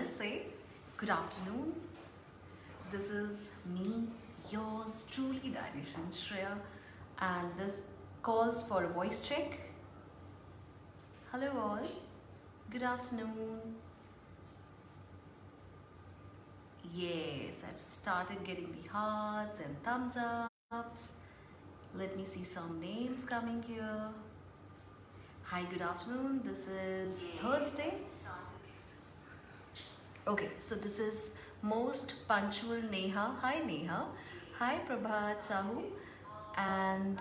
Namaste, good afternoon. This is me, yours truly, Dietitian Shreya, and this calls for a voice check. Hello, all. Good afternoon. Yes, I've started getting the hearts and thumbs ups. Let me see some names coming here. Hi, good afternoon. This is Thursday. Okay, so this is most punctual Neha. Hi, Neha. Hi, Prabhat Sahu. And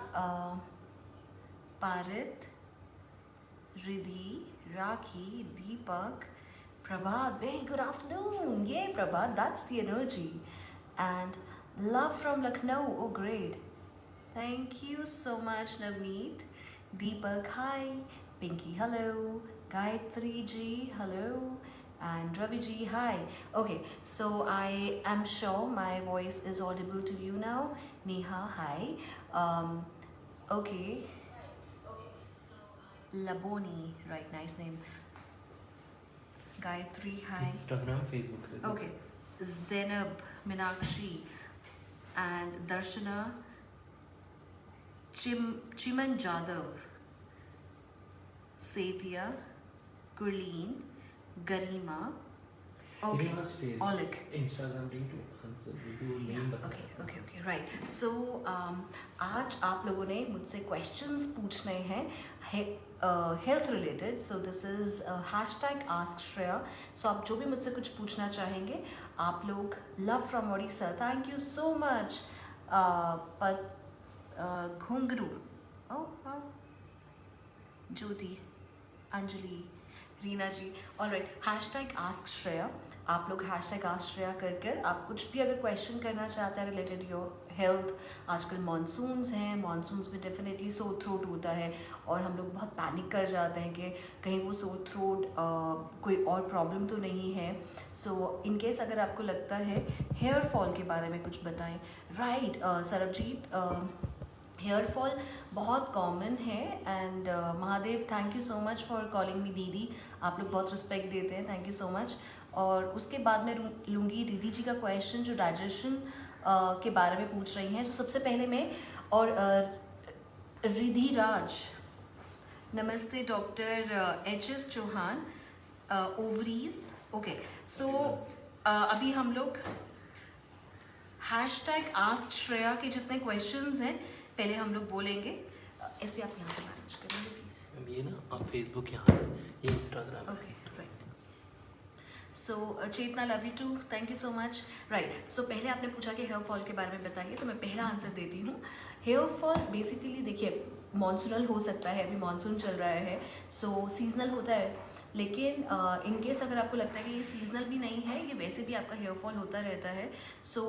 Parit, Riddhi, Rakhi, Deepak, Prabhat. Very good afternoon. Yay, Prabhat. That's the energy. And love from Lucknow. Oh, great. Thank you so much, Navneet. Deepak, hi. Pinky, hello. Gayatri ji, hello. And Ravi ji, hi. Okay, so I am sure my voice is audible to you now. Neha, hi. Okay. Laboni, right, nice name. Gayatri, hi. Instagram, Facebook. Okay. Zainab, Minakshi, and Darshana, Chiman Jadhav, Sathya, Gurleen, Garima. Okay, Oleg. Instagram link to answer name Okay, right. So आज आप लोगों ने मुझसे questions पूछने हैं health related. So this is hashtag Ask Shreya. So आप जो भी मुझसे कुछ पूछना चाहेंगे आप लोग love from Odisha. Thank you so much. घुंगरू. Oh, Jyoti, Anjali, Reena ji. All right, hashtag ask Shreya. आप लोग हैशटैग आस्क श्रेया कर आप कुछ भी अगर क्वेश्चन करना चाहते हैं रिलेटेड योर हेल्थ. आजकल मानसून्स हैं, मानसून्स में डेफिनेटली सोर थ्रोट होता है और हम लोग बहुत पैनिक कर जाते हैं कि कहीं वो सोर थ्रोट कोई और प्रॉब्लम तो नहीं है. सो इन केस अगर आपको लगता है हेयर फॉल के बारे में कुछ बताएं. राइट, सरबजीत, हेयर फॉल बहुत कॉमन है. And Mahadev, thank you so much for calling me दीदी. आप लोग बहुत रिस्पेक्ट देते हैं, थैंक यू सो मच. और उसके बाद मैं लूँगी रिद्धि जी का क्वेश्चन जो डाइजेशन के बारे में पूछ रही हैं. तो सबसे पहले मैं और रिद्धि राज, नमस्ते doctor H S. Chauhan, ovaries. Okay, so अभी हम लोग हैशटैग आस्क श्रेया के जितने क्वेश्चंस हैं पहले हम लोग बोलेंगे. इसलिए आप यहाँ से मैनेज करेंगे प्लीज. ये ना आप फेसबुक यहाँ है, ये Instagram. Okay, right. So Chetna, love you too, thank you so much. Right, so पहले आपने पूछा कि हेयर फॉल के बारे में बताइए, तो मैं पहला आंसर देती हूँ. हेयर फॉल बेसिकली देखिए मॉनसूनल हो सकता है, अभी मानसून चल रहा है सो सीजनल होता है. लेकिन इन केस अगर आपको लगता है कि ये सीजनल भी नहीं है, ये वैसे भी आपका हेयर फॉल होता रहता है. सो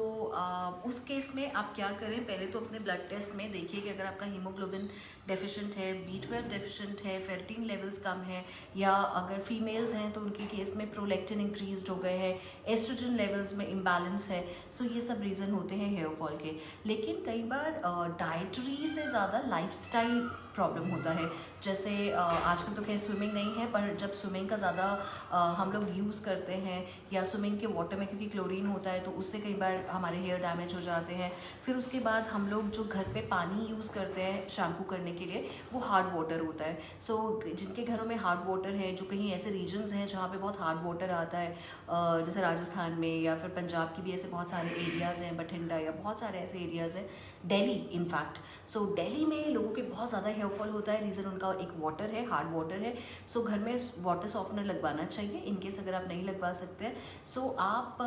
उस केस में आप क्या करें, पहले तो अपने ब्लड टेस्ट में देखिए कि अगर आपका हीमोग्लोबिन डेफिशिएंट है, B12 डेफिशिएंट है, फेर्टिन लेवल्स कम है, या अगर फीमेल्स हैं तो उनके केस में प्रोलैक्टिन इंक्रीज्ड हो गए हैं, एस्ट्रोजन लेवल्स में इम्बैलेंस है. सो ये सब रीज़न होते हैं हेयर फॉल के. लेकिन कई बार डाइटरी से ज़्यादा लाइफस्टाइल प्रॉब्लम होता है. जैसे आजकल तो खैर स्विमिंग नहीं है, पर जब स्विमिंग का ज़्यादा हम लोग यूज़ करते हैं या स्विमिंग के वाटर में क्योंकि क्लोरीन होता है तो उससे कई बार हमारे हेयर डैमेज हो जाते हैं. फिर उसके बाद हम लोग जो घर पे पानी यूज़ करते हैं शैम्पू करने के लिए वो हार्ड वाटर होता है. सो जिनके घरों में हार्ड वाटर है, जो कहीं ऐसे रीजन्स हैं जहाँ पे बहुत हार्ड वाटर आता है, जैसे राजस्थान में या फिर पंजाब की भी ऐसे बहुत सारे एरियाज़ हैं, बठिंडा या बहुत सारे ऐसे एरियाज़ हैं, दिल्ली इनफैक्ट. सो दिल्ली में लोगों के बहुत ज़्यादा हेयर फॉल होता है. रीज़न उनका एक वाटर है, हार्ड वाटर है. सो घर में वाटर सॉफ्टनर लगवाना चाहिए. इनकेस अगर आप नहीं लगवा सकते हैं सो आप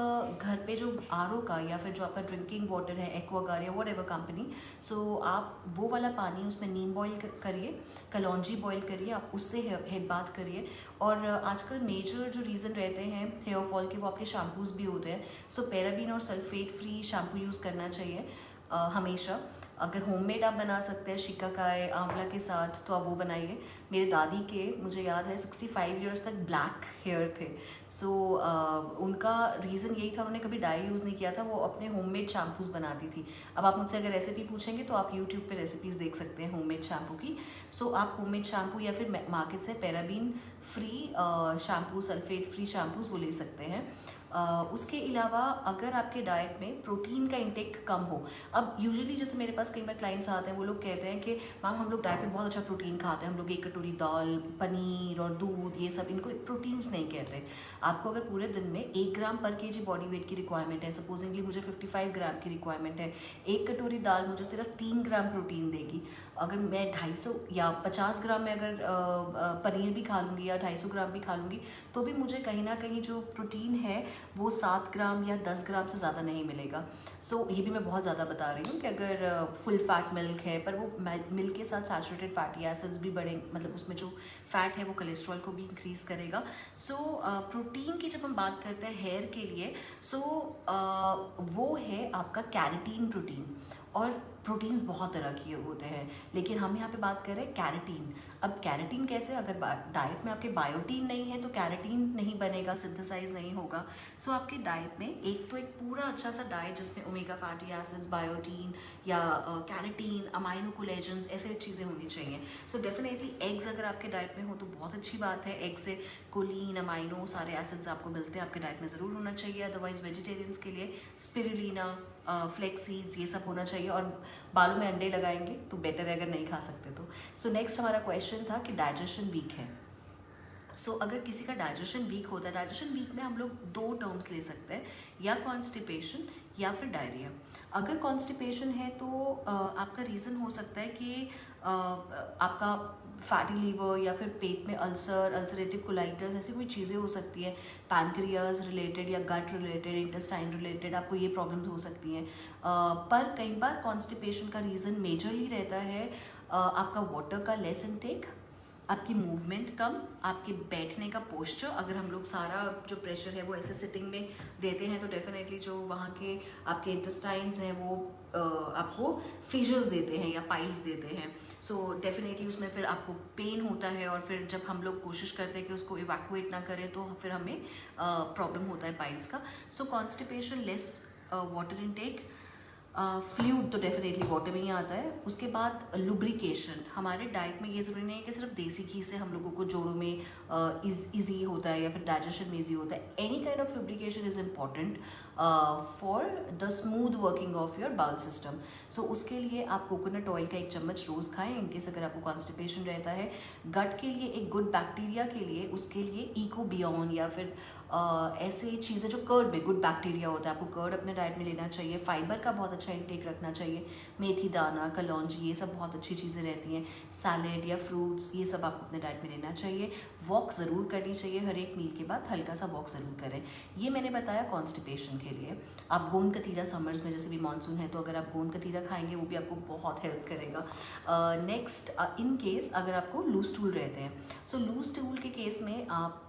घर पे जो RO का या फिर जो आपका ड्रिंकिंग वाटर है, एक्वागार्ड या वॉट एवर कंपनी, सो आप वो वाला पानी उसमें नीम बॉयल करिए, कलौंजी बॉयल करिए, आप उससे हेड बाथ करिए. और आजकल मेजर जो रीज़न रहते हैं हेयर फॉल के वो आपके शैम्पूज़ भी होते हैं. सो पैराबीन और सल्फेट फ्री शैम्पू यूज़ करना चाहिए हमेशा. अगर होममेड आप बना सकते हैं शिकाकाई आंवला के साथ तो आप वो बनाइए। मेरे दादी के मुझे याद है 65 इयर्स तक ब्लैक हेयर थे। सो उनका रीज़न यही था, उन्होंने कभी डाई यूज़ नहीं किया था, वो अपने होममेड शैम्पूज बनाती थी। अब आप मुझसे अगर रेसिपी पूछेंगे तो आप यूट्यूब पे रेसिपीज़ देख सकते हैं होममेड शैम्पू की। सो आप होममेड शैम्पू या फिर मार्केट से paraben free shampoo, sulphate free shampoos वो ले सकते हैं। उसके अलावा अगर आपके डाइट में प्रोटीन का इंटेक कम हो, अब यूजुअली जैसे मेरे पास कई बार क्लाइंट्स आते हैं, वो लोग कहते हैं कि मैम हम लोग डाइट में बहुत अच्छा प्रोटीन खाते हैं, हम लोग 1 कटोरी दाल, पनीर और दूध, ये सब इनको प्रोटीन्स नहीं कहते। आपको अगर पूरे दिन में 1 ग्राम पर केजी बॉडी वेट की रिक्वायरमेंट है, सपोजिंगली मुझे 55 ग्राम की रिक्वायरमेंट है, 1 कटोरी दाल मुझे सिर्फ 3 ग्राम प्रोटीन देगी। अगर मैं 250 या 50 ग्राम में अगर पनीर भी खा लूँगी या 250 ग्राम भी खा लूँगी तो भी मुझे कहीं ना कहीं जो प्रोटीन है वो 7 ग्राम या 10 ग्राम से ज़्यादा नहीं मिलेगा। सो ये भी मैं बहुत ज़्यादा बता रही हूँ कि अगर फुल फैट मिल्क है, पर वो मिल्क के साथ सैचुरेटेड फैटी एसिड्स भी बढ़े, मतलब उसमें जो फैट है वो कोलेस्ट्रॉल को भी इंक्रीज़ करेगा। सो प्रोटीन की जब हम बात करते हैं हेयर के लिए, सो वो है आपका कैरेटीन प्रोटीन। और प्रोटीन्स बहुत तरह के होते हैं, लेकिन हम यहाँ पे बात कर रहे हैं कैरेटीन। अब कैरेटीन कैसे, अगर डाइट में आपके बायोटीन नहीं है तो कैरेटीन नहीं बनेगा, सिंथेसाइज नहीं होगा। सो आपके डाइट में एक पूरा अच्छा सा डाइट जिसमें ओमेगा फैटी एसिड्स, बायोटीन या कैरेटीन, अमाइनो कोलेजन्स, ऐसे चीज़ें होनी चाहिए। सो डेफिनेटली एग्स अगर आपके डाइट में हो तो बहुत अच्छी बात है। एग से कोलिन, अमाइनो सारे एसिड्स आपको मिलते हैं, आपके डाइट में ज़रूर होना चाहिए। अदरवाइज वेजिटेरियंस के लिए स्पिरुलिना, फ्लेक्स सीड्स, ये सब होना चाहिए। और बालों में अंडे लगाएंगे तो बेटर है अगर नहीं खा सकते तो। सो नेक्स्ट हमारा क्वेश्चन था कि डाइजेशन वीक है। सो अगर किसी का डाइजेशन वीक होता है, डाइजेशन वीक में हम लोग 2 टर्म्स ले सकते हैं, या कॉन्स्टिपेशन या फिर डायरिया। अगर कॉन्स्टिपेशन है तो आपका रीज़न हो सकता है कि आपका फैटी लीवर या फिर पेट में अल्सर, अल्सरेटिव कोलाइटिस, ऐसी कोई चीज़ें हो सकती हैं, पैनक्रियाज रिलेटेड या गट रिलेटेड, इंटेस्टाइन रिलेटेड, आपको ये प्रॉब्लम्स हो सकती हैं। पर कई बार कॉन्स्टिपेशन का रीज़न मेजरली रहता है आपका वाटर का लेस इनटेक, आपकी मूवमेंट कम, आपके बैठने का पोस्चर। अगर हम लोग सारा जो प्रेशर है वो ऐसे सिटिंग में देते हैं तो डेफिनेटली जो वहाँ के आपके इंटेस्टाइन्स हैं वो आपको फिशर्स देते हैं या पाइल्स देते हैं। सो डेफिनेटली उसमें फिर आपको पेन होता है, और फिर जब हम लोग कोशिश करते हैं कि उसको इवैक्यूएट ना करें तो फिर हमें प्रॉब्लम होता है पाइल्स का। So constipation, less water intake, fluid तो डेफिनेटली वाटर में ही आता है। उसके बाद लुब्रिकेशन, हमारे डाइट में ये ज़रूरी नहीं है कि सिर्फ देसी घी से हम लोगों को जोड़ों में ईजी होता है या फिर डाइजेशन में ईजी होता है। Any kind of lubrication is important for the smooth working of your bowel system. So उसके लिए आप कोकोनट ऑयल का 1 चम्मच रोज़ खाएं इनकेस अगर आपको कॉन्स्टिपेशन रहता है। गट के लिए एक गुड बैक्टीरिया के लिए, उसके लिए इकोबियन या फिर ऐसे चीज़ें जो कर्ड में गुड बैक्टीरिया होता है, आपको कर्ड अपने डाइट में लेना चाहिए। फाइबर का बहुत अच्छा इंटेक रखना चाहिए, मेथी दाना, कलौंजी, ये सब बहुत अच्छी चीज़ें रहती हैं। सैलेड या फ्रूट्स, ये सब आपको अपने डाइट में लेना चाहिए। वॉक ज़रूर करनी चाहिए, हर एक मील के बाद हल्का सा वॉक ज़रूर करें। ये मैंने बताया कॉन्स्टिपेशन के लिए। आप गोंद कतीरा, समर्स में जैसे भी मानसून है तो अगर आप गोंद कतीरा खाएंगे वो भी आपको बहुत हेल्प करेगा। नेक्स्ट, इन केस अगर आपको लूज टूल रहते हैं, सो लूज टूल के केस में आप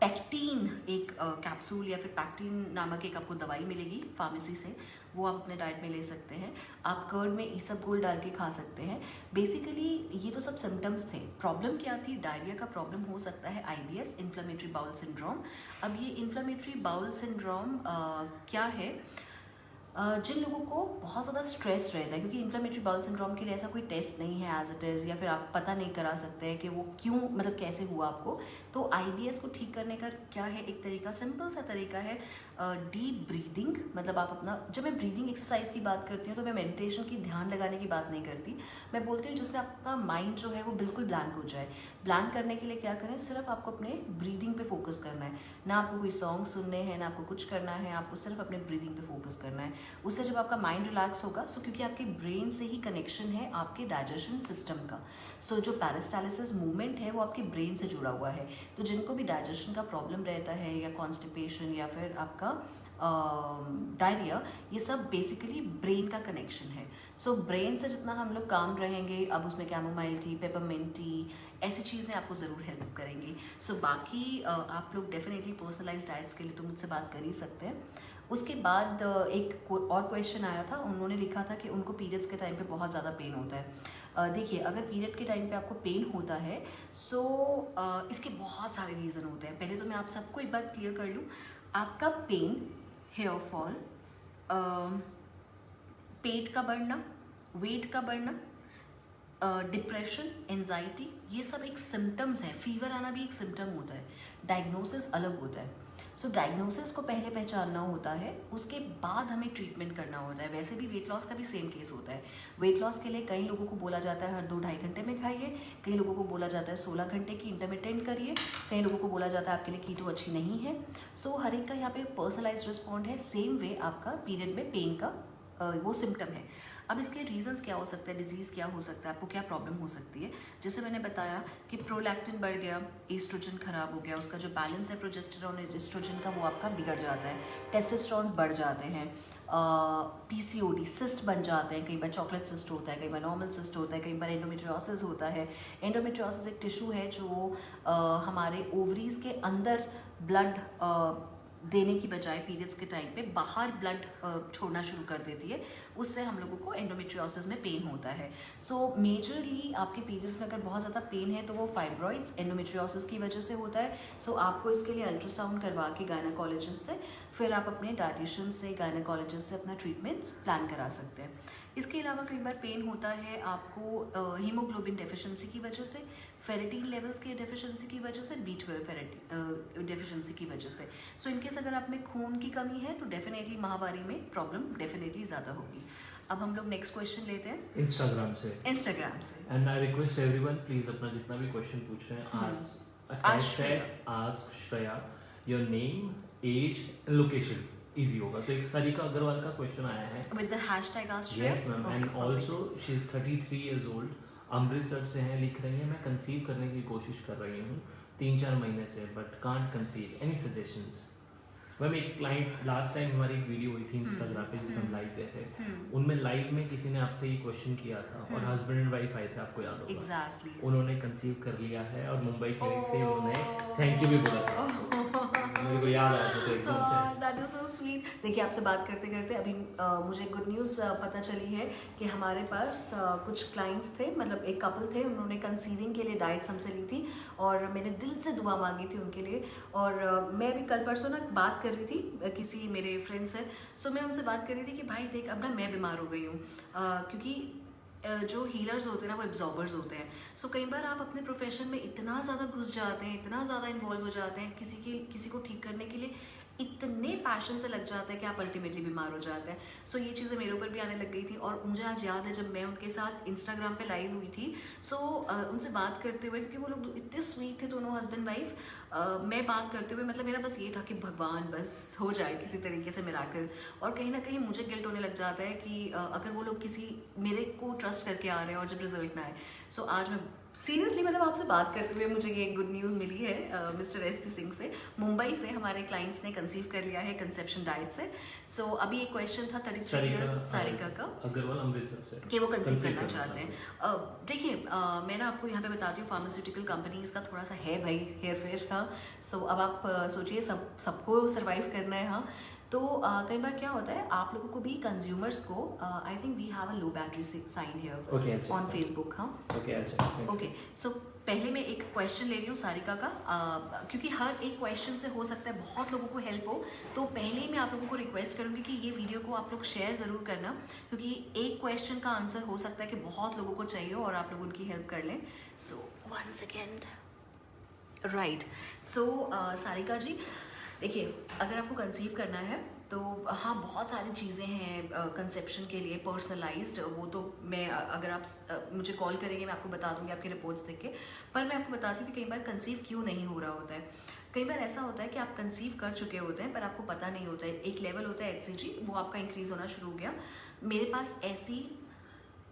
पैक्टीन एक कैप्सूल या फिर पैक्टीन नामक एक आपको दवाई मिलेगी फार्मेसी से, वो आप अपने डाइट में ले सकते हैं। आप कर्ड में ईसबगोल डाल के खा सकते हैं। बेसिकली ये तो सब सिम्टम्स थे। प्रॉब्लम क्या थी? डायरिया का प्रॉब्लम हो सकता है IBS, इन्फ्लेमेटरी बाउल सिंड्रोम। अब ये इन्फ्लेमेटरी बाउल सिंड्रोम क्या है? जिन लोगों को बहुत ज़्यादा स्ट्रेस रहता है, क्योंकि इन्फ्लेमेटरी बाउल सिंड्रोम के लिए ऐसा कोई टेस्ट नहीं है एज इट इज़, या फिर आप पता नहीं करा सकते हैं कि वो क्यों, मतलब कैसे हुआ आपको। तो IBS को ठीक करने का क्या है, एक तरीका, सिंपल सा तरीका है डीप ब्रीदिंग। मतलब आप अपना, जब मैं ब्रीदिंग एक्सरसाइज की बात करती हूँ तो मैं मेडिटेशन की, ध्यान लगाने की बात नहीं करती। मैं बोलती हूँ जिसमें आपका माइंड जो है वो बिल्कुल ब्लैंक हो जाए। ब्लैंक करने के लिए क्या करें, सिर्फ आपको अपने ब्रीदिंग पे फोकस करना है। ना आपको कोई सॉन्ग सुनने हैं, ना आपको कुछ करना है, आपको सिर्फ अपने ब्रीदिंग पे फोकस करना है। उससे जब आपका माइंड रिलैक्स होगा, सो क्योंकि आपके ब्रेन से ही कनेक्शन है आपके डाइजेशन सिस्टम का, सो जो पैरास्टालिसिस मूवमेंट है वो आपके ब्रेन से जुड़ा हुआ है। तो जिनको भी डाइजेशन का प्रॉब्लम रहता है या कॉन्स्टिपेशन या फिर आपका डायरिया, ये सब बेसिकली ब्रेन का कनेक्शन है। सो ब्रेन से जितना हम लोग काम रहेंगे, अब उसमें कैमोमाइल टी, पेपरमिंट टी, ऐसी चीज़ें आपको ज़रूर हेल्प करेंगी। सो बाकी आप लोग डेफिनेटली पर्सनलाइज्ड डाइट्स के लिए तो मुझसे बात कर ही सकते हैं। उसके बाद एक और क्वेश्चन आया था, उन्होंने लिखा था कि उनको पीरियड्स के टाइम पे बहुत ज़्यादा पेन होता है। देखिए, अगर पीरियड के टाइम पे आपको पेन होता है सो इसके बहुत सारे रीज़न होते हैं। पहले तो मैं आप सबको एक बार क्लियर कर लूँ, आपका पेन, हेयर फॉल, पेट का बढ़ना, वेट का बढ़ना, डिप्रेशन, एंजाइटी, ये सब एक सिम्टम्स है। फीवर आना भी एक सिम्टम होता है, डायग्नोसिस अलग होता है। सो डायग्नोसिस को पहले पहचानना होता है, उसके बाद हमें ट्रीटमेंट करना होता है। वैसे भी वेट लॉस का भी सेम केस होता है। वेट लॉस के लिए कई लोगों को बोला जाता है हर 2-2.5 घंटे में खाइए, कई लोगों को बोला जाता है 16 घंटे की इंटरमिटेंट करिए, कई लोगों को बोला जाता है आपके लिए कीटो अच्छी नहीं है। सो हर एक का यहाँ पे पर्सनलाइज्ड रिस्पॉन्ड है। सेम वे आपका पीरियड में पेन का वो सिम्टम है। अब इसके रीजंस क्या हो सकते हैं, डिजीज़ क्या हो सकता है, आपको क्या प्रॉब्लम हो सकती है। जैसे मैंने बताया कि प्रोलैक्टिन बढ़ गया, एस्ट्रोजन खराब हो गया, उसका जो बैलेंस है प्रोजेस्टेरॉन और एस्ट्रोजन का वो आपका बिगड़ जाता है, टेस्टोस्टेरोन्स बढ़ जाते हैं, पीसीओडी सिस्ट बन जाते हैं। कई बार चॉकलेट सिस्ट होता है, कई बार नॉर्मल सिस्ट होता है, कई बार एंडोमेट्रियोसिस होता है। एंडोमेट्रियोसिस एक टिश्यू है जो हमारे ओवरीज के अंदर ब्लड देने की बजाय पीरियड्स के टाइम पे बाहर ब्लड छोड़ना शुरू कर देती है, उससे हम लोगों को एंडोमेट्रियोसिस में पेन होता है। सो मेजरली आपके पीरियड्स में अगर बहुत ज़्यादा पेन है तो वो फाइब्रॉइड्स, एंडोमेट्रियोसिस की वजह से होता है। सो आपको इसके लिए अल्ट्रासाउंड करवा के गायनेकोलॉजिस्ट से, फिर आप अपने डाइटिशियन से, गायनेकोलॉजिस्ट से अपना ट्रीटमेंट प्लान करा सकते हैं। इसके अलावा कई बार पेन होता है आपको हीमोग्लोबिन डेफिशिएंसी की वजह से, फेरेटिन लेवल्स की डेफिशिएंसी की वजह से, B12 डेफिशिएंसी की वजह से। सो इनकेस अगर आप में खून की कमी है तो डेफिनेटली माहवारी में प्रॉब्लम डेफिनेटली ज़्यादा होगी। अब हम लोग नेक्स्ट क्वेश्चन लेते हैं इंस्टाग्राम से। And I request everyone, please अपना जितना भी क्वेश्चन पूछ रहे हैं, ask Shreya your name, age, location, easy होगा। तो एक सरिका अग्रवाल का क्वेश्चन आया है with the hashtag ask Shreya. Yes ma'am, and also she is 33 years old, Amritsar से हैं। लिख रही है, मैं कंसीव करने की कोशिश कर रही हूँ 3-4 महीने से, but can't conceive, any suggestions. Ma'am एक क्लाइंट, लास्ट टाइम हमारी एक वीडियो हुई थी इंस्टाग्राम पे जिसमें हम लाइव गए थे, उनमें लाइव में किसी ने आपसे ये क्वेश्चन किया था और हस्बैंड एंड वाइफ आए थे, आपको याद होगा। एग्जैक्टली, उन्होंने कंसीव कर लिया है और मुंबई क्लिनिक से उन्होंने थैंक यू भी बोला था। मेरे को याद आया था तो एकदम से। That is so sweet. देखिए, आपसे बात करते करते अभी मुझे गुड न्यूज़ पता चली है कि हमारे पास कुछ क्लाइंट्स थे, मतलब एक कपल थे, उन्होंने कंसीविंग के लिए डाइट्स हमसे ली थी और मैंने दिल से दुआ मांगी थी उनके लिए। और मैं भी कल परसों ना बात कर रही थी किसी मेरे फ्रेंड से। सो मैं उनसे बात कर रही थी कि भाई देख, अब ना मैं बीमार हो गई हूँ, क्योंकि जो हीलर्स होते हैं ना वो एब्जॉर्बर्स होते हैं। सो कई बार आप अपने प्रोफेशन में इतना ज़्यादा घुस जाते हैं, इतना ज़्यादा इन्वॉल्व हो जाते हैं, किसी को ठीक करने के लिए इतने पैशन से लग जाता है कि आप अल्टीमेटली बीमार हो जाते हैं। सो ये चीज़ें मेरे ऊपर भी आने लग गई थी। और मुझे आज याद है जब मैं उनके साथ इंस्टाग्राम पे लाइव हुई थी, सो उनसे बात करते हुए, क्योंकि वो लोग इतने स्वीट थे दोनों हस्बैंड वाइफ, मैं बात करते हुए मतलब मेरा बस ये था कि भगवान बस हो जाए किसी तरीके से मिराकल। और कहीं ना कहीं मुझे गिल्ट होने लग जाता है कि अगर वो लोग किसी मेरे को ट्रस्ट करके आ रहे हैं और जब रिजल्ट ना आए। सो आज मैं सीरियसली मतलब आपसे बात करते हुए मुझे ये गुड न्यूज़ मिली है मिस्टर SP सिंह से, मुंबई से हमारे क्लाइंट्स ने कंसीव कर लिया है कंसेप्शन डाइट से। सो अभी एक क्वेश्चन था 33 इयर्स सारिका का, अग्रवाल अमृतसर से, कि वो कंसीव करना चाहते हैं। देखिए, मैं ना आपको यहाँ पे बताती हूँ, फार्मास्यूटिकल कंपनीज का थोड़ा सा है भाई हेयर फेयर। हाँ, सो अब आप सोचिए सबको सर्वाइव करना है। हाँ, तो कई बार क्या होता है, आप लोगों को भी कंज्यूमर्स को, I think we have a low battery sign here on Facebook. हाँ, ओके। सो पहले मैं एक क्वेश्चन ले रही हूँ सारिका का, क्योंकि हर एक क्वेश्चन से हो सकता है बहुत लोगों को हेल्प हो। तो पहले ही मैं आप लोगों को रिक्वेस्ट करूँगी कि ये वीडियो को आप लोग शेयर ज़रूर करना, क्योंकि एक क्वेश्चन का आंसर हो सकता है कि बहुत लोगों को चाहिए और आप लोग उनकी हेल्प कर लें। सो 1 सेकेंड, राइट। सो सारिका जी, देखिए, अगर आपको कंसीव करना है तो हाँ, बहुत सारी चीज़ें हैं कंसेप्शन के लिए पर्सनलाइज्ड। वो तो मैं, अगर आप मुझे कॉल करेंगे मैं आपको बता दूंगी आपके रिपोर्ट्स देख के। पर मैं आपको बताती हूँ कि कई बार कंसीव क्यों नहीं हो रहा होता है। कई बार ऐसा होता है कि आप कंसीव कर चुके होते हैं पर आपको पता नहीं होता है। एक लेवल होता है HCG, वो आपका इंक्रीज होना शुरू हो गया। मेरे पास ऐसी,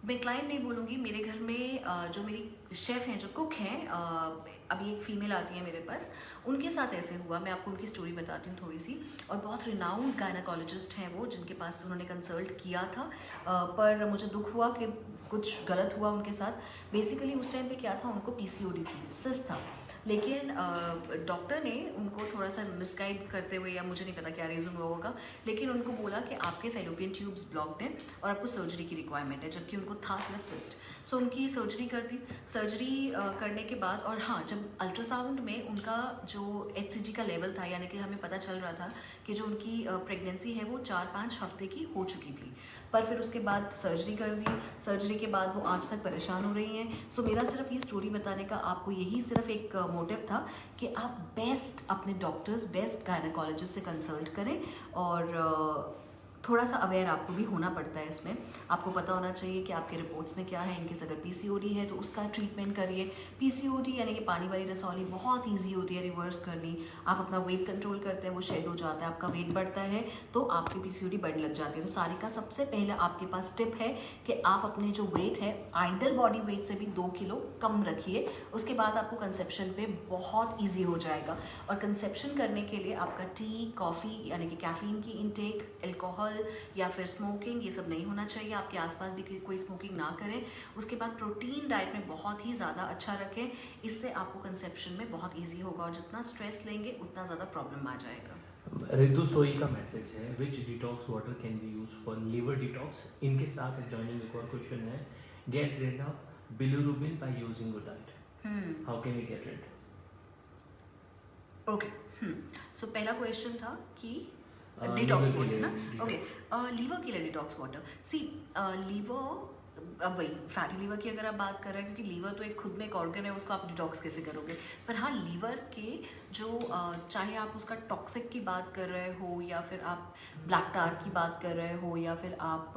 मैं क्लाइंट नहीं बोलूँगी, मेरे घर में जो मेरी शेफ़ हैं, जो कुक हैं, अभी एक फीमेल आती है मेरे पास, उनके साथ ऐसे हुआ। मैं आपको उनकी स्टोरी बताती हूँ थोड़ी सी। और बहुत रिनाउंड गायनेकोलॉजिस्ट हैं वो, जिनके पास उन्होंने कंसल्ट किया था, पर मुझे दुख हुआ कि कुछ गलत हुआ उनके साथ। बेसिकली उस टाइम पे क्या था, उनको PCOD थी, सिस्ट था। लेकिन डॉक्टर ने उनको थोड़ा सा मिसगाइड करते हुए, या मुझे नहीं पता क्या रीज़न हुआ होगा, लेकिन उनको बोला कि आपके फेलोपियन ट्यूब्स ब्लॉक्ड हैं और आपको सर्जरी की रिक्वायरमेंट है, जबकि उनको था सिर्फ सिस्ट। सो उनकी सर्जरी कर दी। सर्जरी करने के बाद, और हाँ, जब अल्ट्रासाउंड में उनका जो HCG का लेवल था, यानी कि हमें पता चल रहा था कि जो उनकी प्रेगनेंसी है वो 4-5 हफ्ते की हो चुकी थी, पर फिर उसके बाद सर्जरी कर दी। सर्जरी के बाद वो आज तक परेशान हो रही हैं। सो मेरा सिर्फ ये स्टोरी बताने का आपको यही सिर्फ एक मोटिव था कि आप बेस्ट अपने डॉक्टर्स, बेस्ट गायनेकोलॉजिस्ट से कंसल्ट करें, और थोड़ा सा अवेयर आपको भी होना पड़ता है इसमें। आपको पता होना चाहिए कि आपके रिपोर्ट्स में क्या है। इनकेस अगर PCOD है तो उसका ट्रीटमेंट करिए। PCOD यानी कि पानी वाली रसौली बहुत ईजी होती है रिवर्स करनी। आप अपना वेट कंट्रोल करते हैं, वो शेड हो जाता है, आपका वेट बढ़ता है तो आपकी PCOD बढ़ने लग जाती है। तो सारिका, सबसे पहला आपके पास टिप है कि आप अपने जो वेट है आइडल बॉडी वेट से भी 2 किलो कम रखिए। उसके बाद आपको कंसेप्शन पे बहुत ईजी हो जाएगा। और कंसेप्शन करने के लिए आपका टी, कॉफ़ी यानी कि कैफीन की इंटेक, एल्कोहल या फिर स्मोकिंग, ये सब नहीं होना चाहिए। आपके आसपास भी कोई स्मोकिंग ना करें। उसके बाद प्रोटीन डाइट में बहुत ही ज़्यादा अच्छा रखें। इससे आपको कंसेप्शन में बहुत इजी होगा, और जितना स्ट्रेस लेंगे उतना ज़्यादा प्रॉब्लम आ जाएगा। रितु सोई का मैसेज है, which detox water can be use for liver detox. इनके साथ ज्वाइनिंग एक और क्वेश्चन है, get rid of bilirubin by using good diet, how can we get rid? Okay, so पहला क्वेश्चन था कि liver डिटॉक्स के वाटर लिए, ना। detox. ओके, लीवर के लिए डिटॉक्स वाटर। सी, लीवर, अब वही फैटी लीवर की अगर आप बात कर रहे हैं, क्योंकि लीवर तो एक खुद में एक ऑर्गन है, उसको आप डिटॉक्स कैसे करोगे। पर हाँ, लीवर के जो चाहे आप उसका टॉक्सिक की बात कर रहे हो, या फिर आप ब्लैक टार की बात कर रहे हो, या फिर आप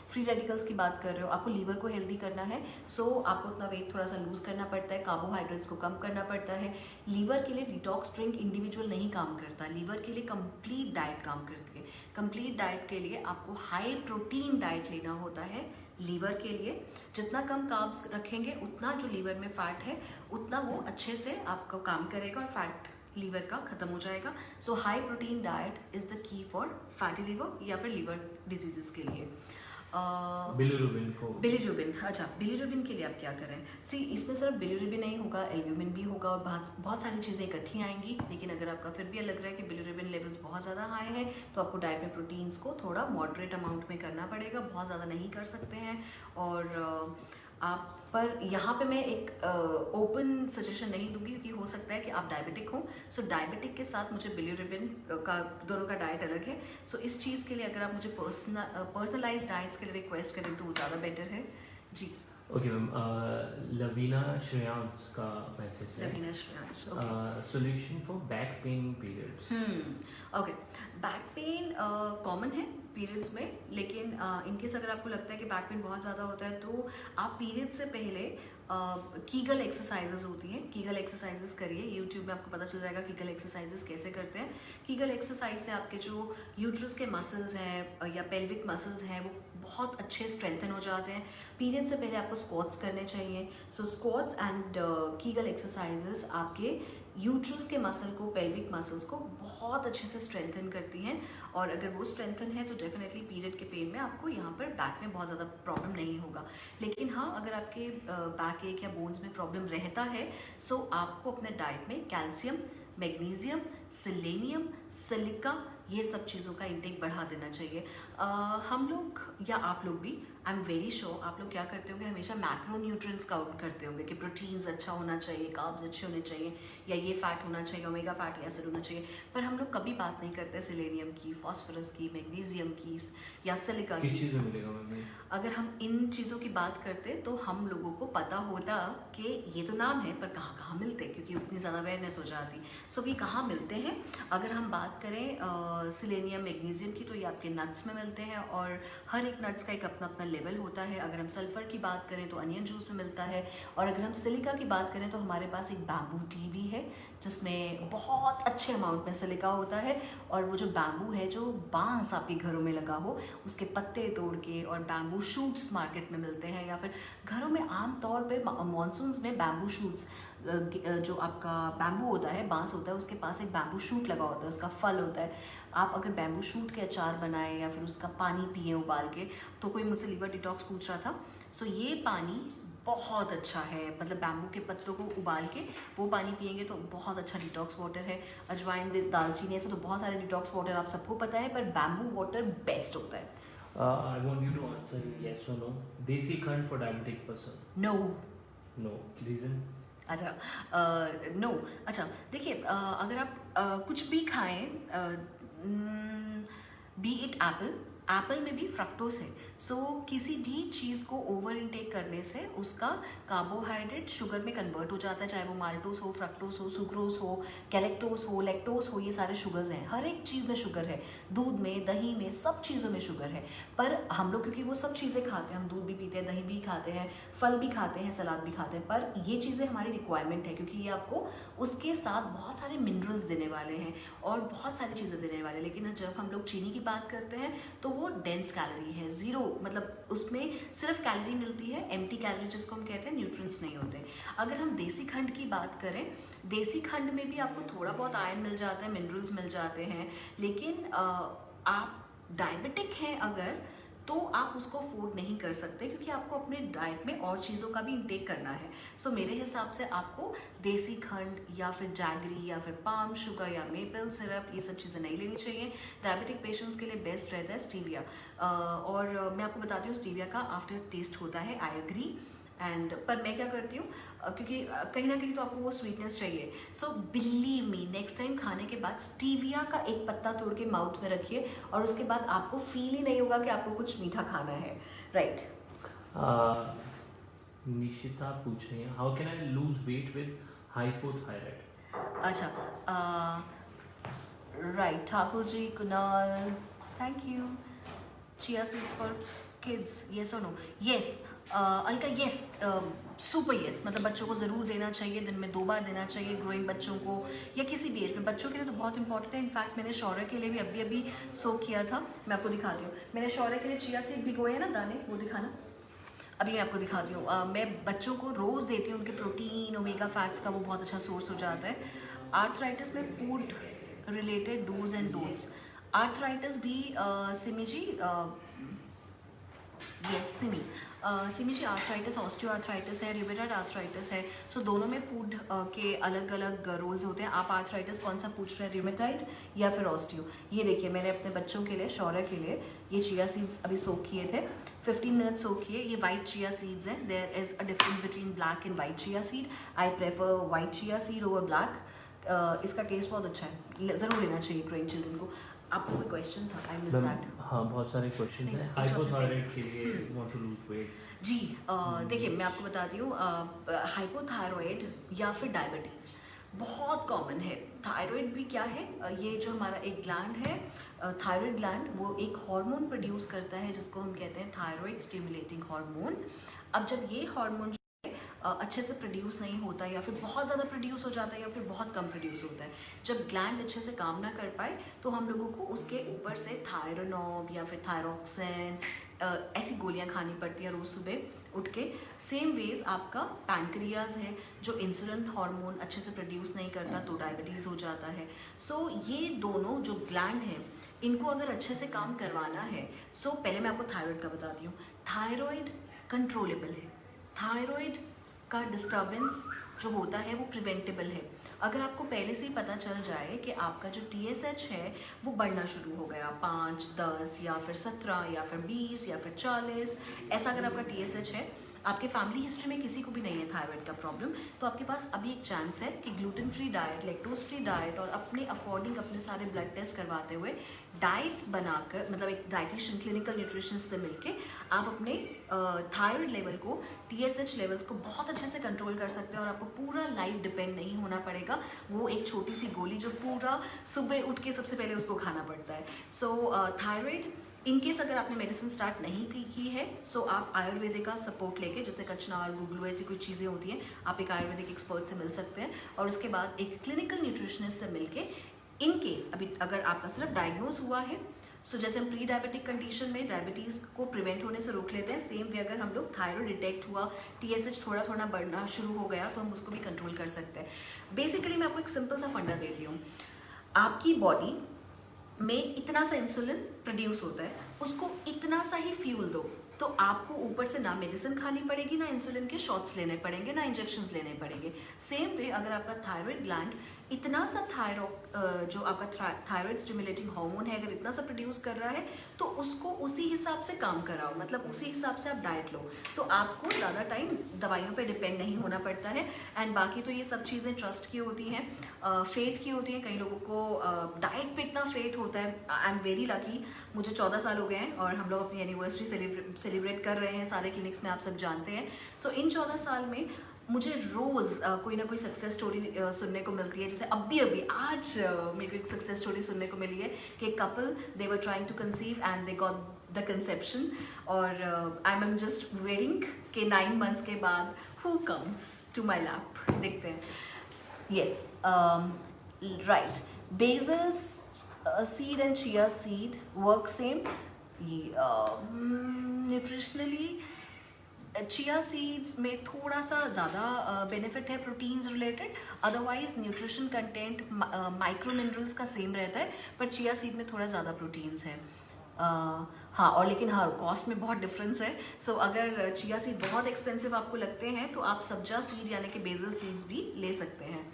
फ्री रेडिकल्स की बात कर रहे हो, आपको लीवर को हेल्दी करना है। सो आपको अपना वेट थोड़ा सा लूज करना पड़ता है, कार्बोहाइड्रेट्स को कम करना पड़ता है। लीवर के लिए डिटॉक्स ड्रिंक इंडिविजुअल नहीं काम करता, लीवर के लिए कंप्लीट डाइट काम करती है। कंप्लीट डाइट के लिए आपको हाई प्रोटीन डाइट लेना होता है। लीवर के लिए जितना कम कार्ब्स रखेंगे, उतना जो लीवर में फैट है उतना वो अच्छे से आपको काम करेगा और फैट लीवर का खत्म हो जाएगा। So high protein diet is the key for fatty liver या फिर लीवर डिजीजेस के लिए। बिलिरुबिन को, बिलिरुबिन, अच्छा, बिलिरुबिन के लिए आप क्या करें? सी, इसमें सिर्फ बिलिरुबिन नहीं होगा, एल्ब्यूमिन भी होगा, और बहुत सारी चीज़ें इकट्ठी आएंगी। लेकिन अगर आपका फिर भी लग रहा है कि बिलिरुबिन लेवल्स बहुत ज़्यादा हाई है, तो आपको डाइट में प्रोटीन्स को थोड़ा मॉडरेट अमाउंट में करना पड़ेगा, बहुत ज़्यादा नहीं कर सकते हैं। और आप पर यहाँ पे मैं एक ओपन सजेशन नहीं दूंगी, क्योंकि हो सकता है कि आप डायबिटिक हो। सो डायबिटिक के साथ मुझे बिलिरुबिन का, दोनों का डाइट अलग है। सो इस चीज़ के लिए अगर आप मुझे पर्सनलाइज डाइट्स के लिए रिक्वेस्ट करें तो वो ज़्यादा बेटर है जी। ओके मैम, लवीना श्रेयांश का मैसेज है, Raveena Shreyansh, solution for back pain periods. Okay, back pain common है पीरियड्स में, लेकिन इनकेस अगर आपको लगता है कि बैक पेन बहुत ज़्यादा होता है, तो आप पीरियड से पहले कीगल एक्सरसाइजेज होती हैं, कीगल एक्सरसाइजेज करिए। यूट्यूब में आपको पता चल जाएगा कीगल एक्सरसाइजेज कैसे करते हैं। कीगल एक्सरसाइज से आपके जो यूट्रस के मसल्स हैं या पेल्विक मसल्स हैं, वो बहुत अच्छे स्ट्रेंथन हो जाते हैं। पीरियड से पहले आपको स्क्वाट्स करने चाहिए। सो स्क्वाट्स एंड कीगल एक्सरसाइजेस आपके यूट्रस के मसल को, पेल्विक मसल्स को बहुत अच्छे से स्ट्रेंथन करती हैं, और अगर वो स्ट्रेंथन है तो डेफिनेटली पीरियड के पेन में आपको यहाँ पर बैक में बहुत ज़्यादा प्रॉब्लम नहीं होगा। लेकिन हाँ, अगर आपके बैक एक या बोन्स में प्रॉब्लम रहता है, सो आपको अपने डाइट में कैल्शियम, मैग्नीशियम, सेलेनियम, सिलिका, ये सब चीज़ों का इंटेक बढ़ा देना चाहिए। हम लोग या आप लोग भी, आई एम वेरी श्योर, आप लोग क्या करते होंगे, हमेशा मैक्रो न्यूट्रिएंट्स काउंट करते होंगे कि प्रोटीन्स अच्छा होना चाहिए, कार्ब्स अच्छे होने चाहिए, या ये फैट होना चाहिए, ओमेगा फैटी एसिड होना चाहिए। पर हम लोग कभी बात नहीं करते सेलेनियम की, फॉस्फोरस की, मैग्नीशियम की या सिलिका की। किस चीज़ में मिलेगा मैम? अगर हम इन चीज़ों की बात करते तो हम लोगों को पता होता कि ये तो नाम है, पर कहाँ कहाँ मिलते, क्योंकि उतनी ज़्यादा अवेयरनेस हो जाती। सो भी कहाँ मिलते हैं, अगर हम बात करें सेलेनियम, मैग्नीशियम की, तो ये आपके नट्स में मिलते हैं, और हर एक नट्स का एक अपना अपना लेवल होता है। अगर हम सल्फर की बात करें तो अनियन जूस में मिलता है, और अगर हम सिलिका की बात करें तो हमारे पास एक बैम्बू टी भी है, जिसमें बहुत अच्छे अमाउंट में सिलिका होता है। और वो जो बैम्बू है, जो बांस आपके घरों में लगा हो, उसके पत्ते तोड़ के, और बैम्बू शूट्स मार्केट में मिलते हैं, या फिर घरों में आम तौर पे मॉनसून्स में बैम्बू शूट्स, जो आपका बैम्बू होता है, बांस होता है, उसके पास एक बैम्बू शूट लगा होता है, उसका फल होता है। आप अगर बैम्बू शूट के अचार बनाएं या फिर उसका पानी पिए उबाल के, तो कोई मुझसे लीवर डिटॉक्स पूछ रहा था। सो ये पानी बहुत अच्छा है, मतलब बैम्बू के पत्तों को उबाल के वो पानी पियेंगे तो बहुत अच्छा डिटॉक्स वाटर है। अजवाइन, दालचीनी, ऐसे तो बहुत सारे डिटॉक्स वाटर आप सबको पता है, पर बैम्बू वाटर बेस्ट होता है। I want you to answer yes or no. Desi Khand for diabetic person. No. No. Reason? अच्छा, नो। अच्छा देखिए, अगर आप कुछ भी खाएं, बी इट एप्पल, एप्पल में भी फ्रक्टोज है। सो किसी भी चीज़ को ओवर इनटेक करने से उसका कार्बोहाइड्रेट शुगर में कन्वर्ट हो जाता है, चाहे वो माल्टोस हो, फ्रक्टोस हो, सुक्रोज हो, कैलेक्टोस हो, लैक्टोस हो, ये सारे शुगर्स हैं। हर एक चीज़ में शुगर है, दूध में, दही में, सब चीज़ों में शुगर है। पर हम लोग क्योंकि वो सब चीज़ें खाते हैं, हम दूध भी पीते हैं, दही भी खाते हैं, फल भी खाते हैं, सलाद भी खाते हैं, पर ये चीज़ें हमारी रिक्वायरमेंट है क्योंकि ये आपको उसके साथ बहुत सारे मिनरल्स देने वाले हैं और बहुत सारी चीज़ें देने वाले हैं। लेकिन जब हम लोग चीनी की बात करते हैं तो वो डेंस कैलोरी है, ज़ीरो, मतलब उसमें सिर्फ कैलोरी मिलती है, एम्प्टी कैलोरी जिसको हम कहते हैं, न्यूट्रिएंट्स नहीं होते। अगर हम देसी खंड की बात करें, देसी खंड में भी आपको थोड़ा बहुत आयरन मिल जाता है, मिनरल्स मिल जाते हैं, लेकिन आप डायबिटिक हैं अगर, तो आप उसको अफोर्ड नहीं कर सकते क्योंकि आपको अपने डाइट में और चीज़ों का भी इंटेक करना है। सो मेरे हिसाब से आपको देसी खंड या फिर जैगरी या फिर पाम शुगर या मेपल सिरप, ये सब चीज़ें नहीं लेनी चाहिए। डायबिटिक पेशेंट्स के लिए बेस्ट रहता है स्टीविया, और मैं आपको बताती हूँ स्टीविया का आफ्टर टेस्ट होता है, आई एग्री। एंड पर मैं क्या करती हूँ, क्योंकि कहीं ना कहीं तो आपको वो स्वीटनेस चाहिए। So believe me, next time खाने के बाद स्टीविया का एक पत्ता तोड़ के माउथ में रखिए और उसके बाद आपको फील ही नहीं होगा कि आपको कुछ मीठा खाना है, राइट? निशिता पूछ रही है, how can I lose weight with hypothyroid? अच्छा, right, Thakur ji, Kunal, thank you. Chia seeds for kids, yes और no? Yes. Alka, yes, super yes, मतलब बच्चों को ज़रूर देना चाहिए, दिन में 2 बार देना चाहिए, ग्रोइंग बच्चों को या किसी भी एज में। बच्चों के लिए तो बहुत इंपॉर्टेंट है। इनफैक्ट मैंने शौर्य के लिए भी अभी सोक किया था, मैं आपको दिखाती हूँ। मैंने शौर्य के लिए चिया सीड भिगोए हैं ना दाने, वो दिखाना, अभी मैं आपको दिखाती हूँ। मैं बच्चों को रोज़ देती हूँ, उनके प्रोटीन, ओमेगा फैट्स का वो बहुत अच्छा सोर्स हो जाता है। आर्थराइटिस में food related dos and don'ts. Arthritis भी Simi ji, yes Simi ji, arthritis, osteo arthritis है, रिवेटेड आर्थराइटिस है। सो दोनों में फूड के अलग अलग रोल्स होते हैं। आप आर्थराइटिस कौन सा पूछ रहे हैं, रिवेटाइड या फिर ऑस्टियो? ये देखिए, मैंने अपने बच्चों के लिए, शौर्य के लिए, ये चिया सीड्स अभी सोक किए थे, 15 मिनट सोक किए। ये वाइट चिया सीड्स हैं। There is a difference between black and white chia seed. I prefer white chia seed over black. इसका टेस्ट बहुत अच्छा है, ज़रूर लेना चाहिए ग्रोइंग चिल्ड्रन को। आपको कोई क्वेश्चन था? I miss that. हाँ, बहुत सारे क्वेश्चन हैं। हाइपोथायराइड के लिए वांट टू लूज वेट जी, देखिए मैं आपको बताती हूँ, हाइपोथायरॉयड या फिर डायबिटीज़ बहुत कॉमन है। थायराइड भी क्या है, ये जो हमारा एक ग्लैंड है, थायराइड ग्लैंड, वो एक हार्मोन प्रोड्यूस करता है जिसको हम कहते हैं थायराइड स्टिमुलेटिंग हार्मोन। अब जब ये हार्मोन अच्छे से प्रोड्यूस नहीं होता या फिर बहुत ज़्यादा प्रोड्यूस हो जाता है या फिर बहुत कम प्रोड्यूस होता है, जब ग्लैंड अच्छे से काम ना कर पाए तो हम लोगों को उसके ऊपर से थायरोनॉब या फिर थायरोक्सिन ऐसी गोलियां खानी पड़ती है रोज़ सुबह उठ के। सेम वेज आपका पैनक्रियाज है जो इंसुलिन हार्मोन अच्छे से प्रोड्यूस नहीं करता, तो डायबिटीज़ हो जाता है। सो ये दोनों जो ग्लैंड है, इनको अगर अच्छे से काम करवाना है, सो पहले मैं आपको थायराइड का बताती हूँ। थायराइड कंट्रोलेबल है, थायराइड का डिस्टर्बेंस जो होता है वो प्रिवेंटेबल है। अगर आपको पहले से ही पता चल जाए कि आपका जो TSH है वो बढ़ना शुरू हो गया, 5, 10 या फिर 17 या फिर 20 या फिर 40, ऐसा अगर आपका TSH है, आपके फैमिली हिस्ट्री में किसी को भी नहीं है थायराइड का प्रॉब्लम, तो आपके पास अभी एक चांस है कि gluten free diet, lactose free diet और अपने अकॉर्डिंग अपने सारे ब्लड टेस्ट करवाते हुए डाइट्स बनाकर, मतलब एक डाइटिशियन, क्लिनिकल न्यूट्रिशनिस्ट से मिलके आप अपने थायराइड लेवल को, TSH लेवल्स को बहुत अच्छे से कंट्रोल कर सकते हैं और आपको पूरा लाइफ डिपेंड नहीं होना पड़ेगा। वो एक छोटी सी गोली जो पूरा सुबह उठ के सबसे पहले उसको खाना पड़ता है। सो थायराइड इनकेस अगर आपने मेडिसिन स्टार्ट नहीं की है, सो आप आयुर्वेदिक का सपोर्ट लेके, जैसे कचनार, गुगलू, ऐसी कोई चीज़ें होती हैं, आप एक आयुर्वेदिक एक्सपर्ट से मिल सकते हैं और उसके बाद एक क्लिनिकल न्यूट्रिशनिस्ट से मिलके, इन केस अभी अगर आपका सिर्फ डायग्नोज हुआ है, सो जैसे हम प्री डायबिटिक कंडीशन में डायबिटीज़ को प्रिवेंट होने से रोक लेते हैं, सेम वे अगर हम लोग थायराइड डिटेक्ट हुआ, TSH थोड़ा थोड़ा बढ़ना शुरू हो गया, तो हम उसको भी कंट्रोल कर सकते हैं। बेसिकली मैं आपको एक सिंपल सा फंडा देती हूँ। आपकी बॉडी में इतना सा इंसुलिन प्रोड्यूस होता है, उसको इतना सा ही फ्यूल दो, तो आपको ऊपर से ना मेडिसिन खानी पड़ेगी, ना इंसुलिन के शॉट्स लेने पड़ेंगे, ना इंजेक्शंस लेने पड़ेंगे। सेम वे अगर आपका थायराइड ग्लैंड इतना सा जो आपका थायराइड स्टिमुलेटिंग हार्मोन है अगर इतना सा प्रोड्यूस कर रहा है तो उसको उसी हिसाब से काम कराओ, मतलब उसी हिसाब से आप डाइट लो, तो आपको ज़्यादा टाइम दवाइयों पे डिपेंड नहीं होना पड़ता है। एंड बाकी तो ये सब चीज़ें ट्रस्ट की होती हैं, फेथ की होती हैं। कई लोगों को डाइट पे इतना फेथ होता है। आई एम वेरी लकी, मुझे 14 साल हो गए हैं और हम लोग अपनी एनिवर्सरी सेलिब्रेट कर रहे हैं सारे क्लिनिक्स में, आप सब जानते हैं। सो इन 14 साल में मुझे रोज़ कोई ना कोई सक्सेस स्टोरी सुनने को मिलती है। जैसे अभी आज मेरे को एक सक्सेस स्टोरी सुनने को मिली है कि एक couple they were trying to conceive and they got the conception, और आई एम जस्ट वेटिंग कि 9 months के बाद who comes to my lap, देखते हैं। Yes, right, basil seed and chia seed work same. Nutritionally chia seeds में थोड़ा सा ज़्यादा बेनिफिट है proteins related, otherwise nutrition content micro minerals का सेम रहता है, पर चिया सीड में थोड़ा ज़्यादा प्रोटीन्स है। हाँ, और लेकिन हाँ, कॉस्ट में बहुत डिफरेंस है। सो अगर चिया सीड बहुत एक्सपेंसिव आपको लगते हैं तो आप सब्जा सीड यानी कि बेसल सीड्स भी ले सकते हैं।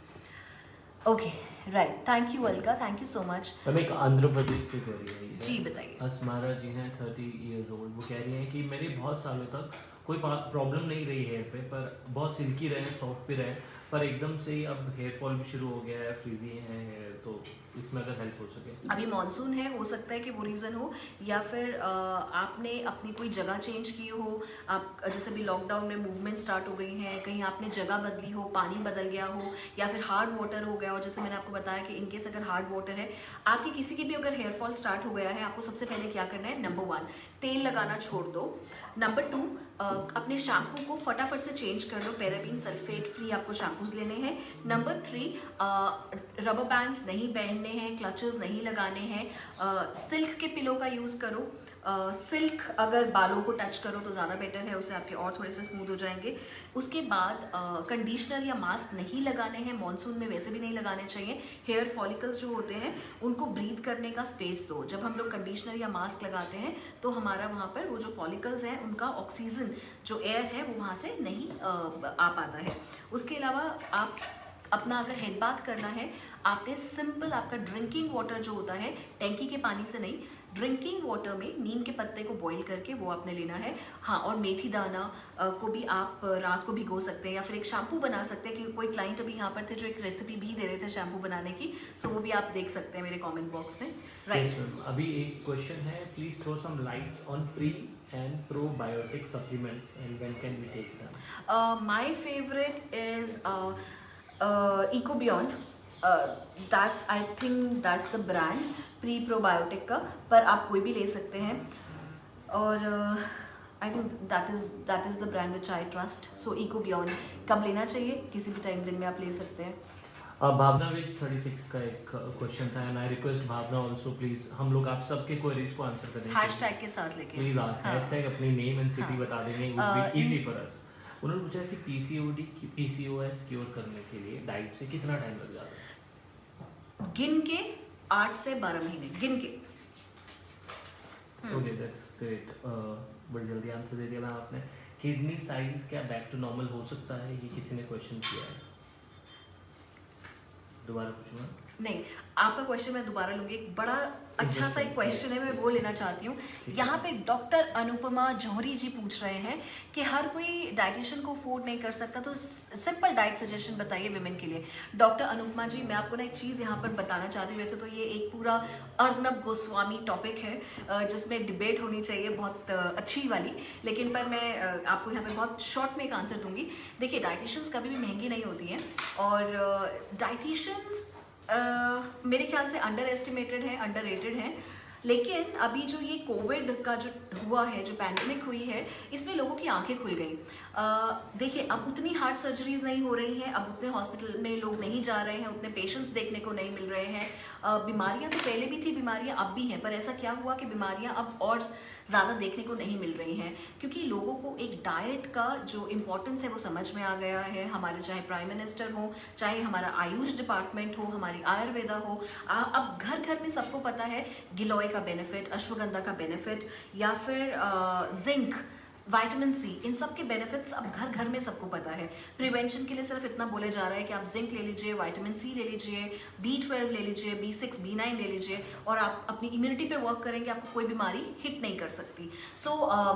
Okay, right, thank you Alka, thank you so much. हम एक आंध्र प्रदेश से कह रही है जी बताइए। असमारा जी हैं 30 years old। वो कह रही हैं कि मेरे बहुत सालों तक कोई प्रॉब्लम नहीं रही हेयर पे, पर बहुत सिल्की रहे, सॉफ्ट भी रहे, पर एकदम से ही अब हेयर फॉल भी शुरू हो गया है, फ्रीजी है हेयर, तो इसमें अगर हेल्प हो सके। अभी मॉनसून है, हो सकता है कि वो रीज़न हो, या फिर आपने अपनी कोई जगह चेंज की हो। आप जैसे अभी लॉकडाउन में मूवमेंट स्टार्ट हो गई है, कहीं आपने जगह बदली हो, पानी बदल गया हो, या फिर हार्ड वाटर हो गया हो। जैसे मैंने आपको बताया कि इनकेस अगर हार्ड वाटर है आपकी किसी की भी अगर हेयर फॉल स्टार्ट हो गया है, आपको सबसे पहले क्या करना है, नंबर 1 तेल लगाना छोड़ दो। नंबर 2 अपने शैम्पू को फटाफट से चेंज कर लो, पैराबीन सल्फेट फ्री आपको शैम्पूज लेने हैं। नंबर 3 रबर बैंड्स नहीं पहनने हैं, क्लचेस नहीं लगाने हैं, सिल्क के पिलो का यूज़ करो। सिल्क अगर बालों को टच करो तो ज़्यादा बेटर है, उससे आपके और थोड़े से स्मूथ हो जाएंगे। उसके बाद कंडीशनर या मास्क नहीं लगाने हैं, मॉनसून में वैसे भी नहीं लगाने चाहिए। हेयर फॉलिकल्स जो होते हैं उनको ब्रीथ करने का स्पेस दो। जब हम लोग कंडीशनर या मास्क लगाते हैं तो हमारा वहाँ पर वो जो फॉलिकल्स हैं उनका ऑक्सीजन जो एयर है वो वहाँ से नहीं आ पाता है। उसके अलावा आप अपना अगर हेड बाथ करना है, आपने सिंपल आपका ड्रिंकिंग वाटर जो होता है, टैंकी के पानी से नहीं, ड्रिंकिंग वाटर में नीम के पत्ते को बॉईल करके वो आपने लेना है। हाँ, और मेथी दाना को भी आप रात को भिगो सकते हैं, या फिर एक शैम्पू बना सकते हैं। कि कोई क्लाइंट अभी यहाँ पर थे जो एक रेसिपी भी दे रहे थे शैम्पू बनाने की, सो वो भी आप देख सकते हैं मेरे कमेंट बॉक्स में। राइट, अभी एक क्वेश्चन है, please throw some light on pre and probiotic supplements and when can we take them. My favourite is Ecobion. That's I think that's the brand pre probiotic का, पर आप कोई भी ले सकते हैं। और I think that is the brand which I trust. So Ecobion कब लेना चाहिए, किसी भी टाइम दिन में आप ले सकते हैं। भावना वेज 36 का एक क्वेश्चन था, and I request Bhavna also please हम लोग आप सबके क्वेरीज को आंसर करेंगे हैशटैग के साथ लेके प्लीज। आप हैशटैग अपनी नेम एंड सिटी बता देंगे, it would be easy for us. उन्होंने पूछा कि पीसीओएस क्योर करने के लिए डाइट से कितना टाइम लग जाता है? गिन के 8 से 12 महीने गिन के। ओके, दैट्स ग्रेट, बड़ी जल्दी आंसर दे दिया मैम आपने। किडनी साइज क्या बैक टू नॉर्मल हो सकता है, ये किसी ने क्वेश्चन किया है, दोबारा पूछूंगा? नहीं, आपका क्वेश्चन मैं दोबारा लूंगी। एक बड़ा अच्छा सा एक क्वेश्चन है, मैं वो लेना चाहती हूँ। यहाँ पे डॉक्टर अनुपमा जौहरी जी पूछ रहे हैं कि हर कोई डाइटिशियन को अफोर्ड नहीं कर सकता, तो सिंपल डाइट सजेशन बताइए विमेन के लिए। डॉक्टर अनुपमा जी, मैं आपको ना एक चीज़ यहाँ पर बताना चाहती हूँ। वैसे तो ये एक पूरा अर्नब गोस्वामी टॉपिक है जिसमें डिबेट होनी चाहिए बहुत अच्छी वाली, लेकिन पर मैं आपको यहाँ पे बहुत शॉर्ट में एक आंसर दूंगी। देखिए, डाइटिशियंस कभी भी महंगी नहीं होती हैं, और डाइटिशियंस मेरे ख्याल से अंडर एस्टिमेटेड है, अंडर रेटेड है। लेकिन अभी जो ये कोविड का जो हुआ है, जो पैंडेमिक हुई है, इसमें लोगों की आंखें खुल गई। देखिए, अब उतनी हार्ट सर्जरीज नहीं हो रही हैं, अब उतने हॉस्पिटल में लोग नहीं जा रहे हैं, उतने पेशेंट्स देखने को नहीं मिल रहे हैं। बीमारियां तो पहले भी थी, बीमारियां अब भी हैं, पर ऐसा क्या हुआ कि बीमारियां अब और ज़्यादा देखने को नहीं मिल रही हैं, क्योंकि लोगों को एक डाइट का जो इम्पोर्टेंस है वो समझ में आ गया है। हमारे चाहे प्राइम मिनिस्टर हो, चाहे हमारा आयुष डिपार्टमेंट हो, हमारी आयुर्वेदा हो, अब घर घर में सबको पता है गिलोय का बेनिफिट, अश्वगंधा का बेनिफिट, या फिर जिंक विटामिन सी, इन सब के बेनिफिट्स अब घर घर में सबको पता है। प्रिवेंशन के लिए सिर्फ इतना बोले जा रहा है कि आप जिंक ले लीजिए, विटामिन सी ले लीजिए, B12 ले लीजिए, B6 B9 ले लीजिए, और आप अपनी इम्यूनिटी पे वर्क करेंगे, आपको कोई बीमारी हिट नहीं कर सकती। सो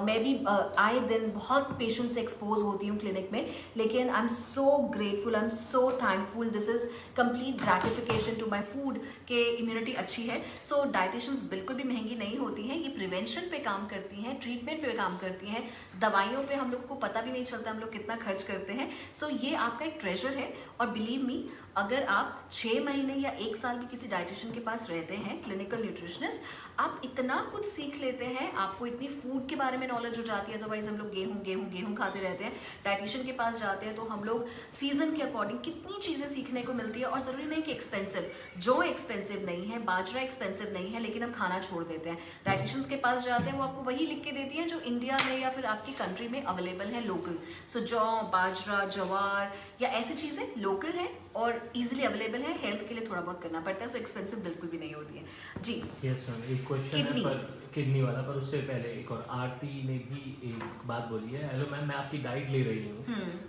मैं भी आए दिन बहुत पेशेंट से एक्सपोज होती हूँ क्लिनिक में, लेकिन I am so grateful, I am so thankful, this is complete gratification to my food के इम्यूनिटी अच्छी है। सो डाइटिशियंस बिल्कुल भी महंगी नहीं होती हैं, ये प्रिवेंशन पे काम करती हैं, ट्रीटमेंट पे काम करती हैं, दवाइयों पे हम लोग को पता भी नहीं चलता हम लोग कितना खर्च करते हैं। सो ये आपका एक ट्रेजर है, और बिलीव मी, अगर आप 6 महीने या 1 साल भी किसी डाइटिशियन के पास रहते हैं, क्लिनिकल न्यूट्रिशनिस्ट, आप इतना कुछ सीख लेते हैं, आपको इतनी फूड के बारे में नॉलेज हो जाती है। अदरवाइज हम लोग गेहूं गेहूं गेहूं खाते रहते हैं, डाइटिशियन के पास जाते हैं तो हम लोग सीजन के अकॉर्डिंग कितनी चीज़ें सीखने को मिलती है। और ज़रूरी नहीं कि एक्सपेंसिव, जो एक्सपेंसिव नहीं है, बाजरा एक्सपेंसिव नहीं है, लेकिन हम खाना छोड़ देते हैं। डाइटिशियंस के पास जाते हैं, वो आपको वही लिख के देती है जो इंडिया में या फिर आपकी कंट्री में अवेलेबल है, लोकल। सो जौ, बाजरा, जवार या ऐसी चीज़ें लोकल है और इजीली अवेलेबल है, हेल्थ के लिए थोड़ा बहुत करना पड़ता है, सो एक्सपेंसिव बिल्कुल भी नहीं होती है जी। यस मैम, एक क्वेश्चन है किडनी। पर किडनी वाला, पर उससे पहले एक और आरती ने भी एक बात बोली है। हेलो मैम, मैं आपकी डाइट ले रही हूँ,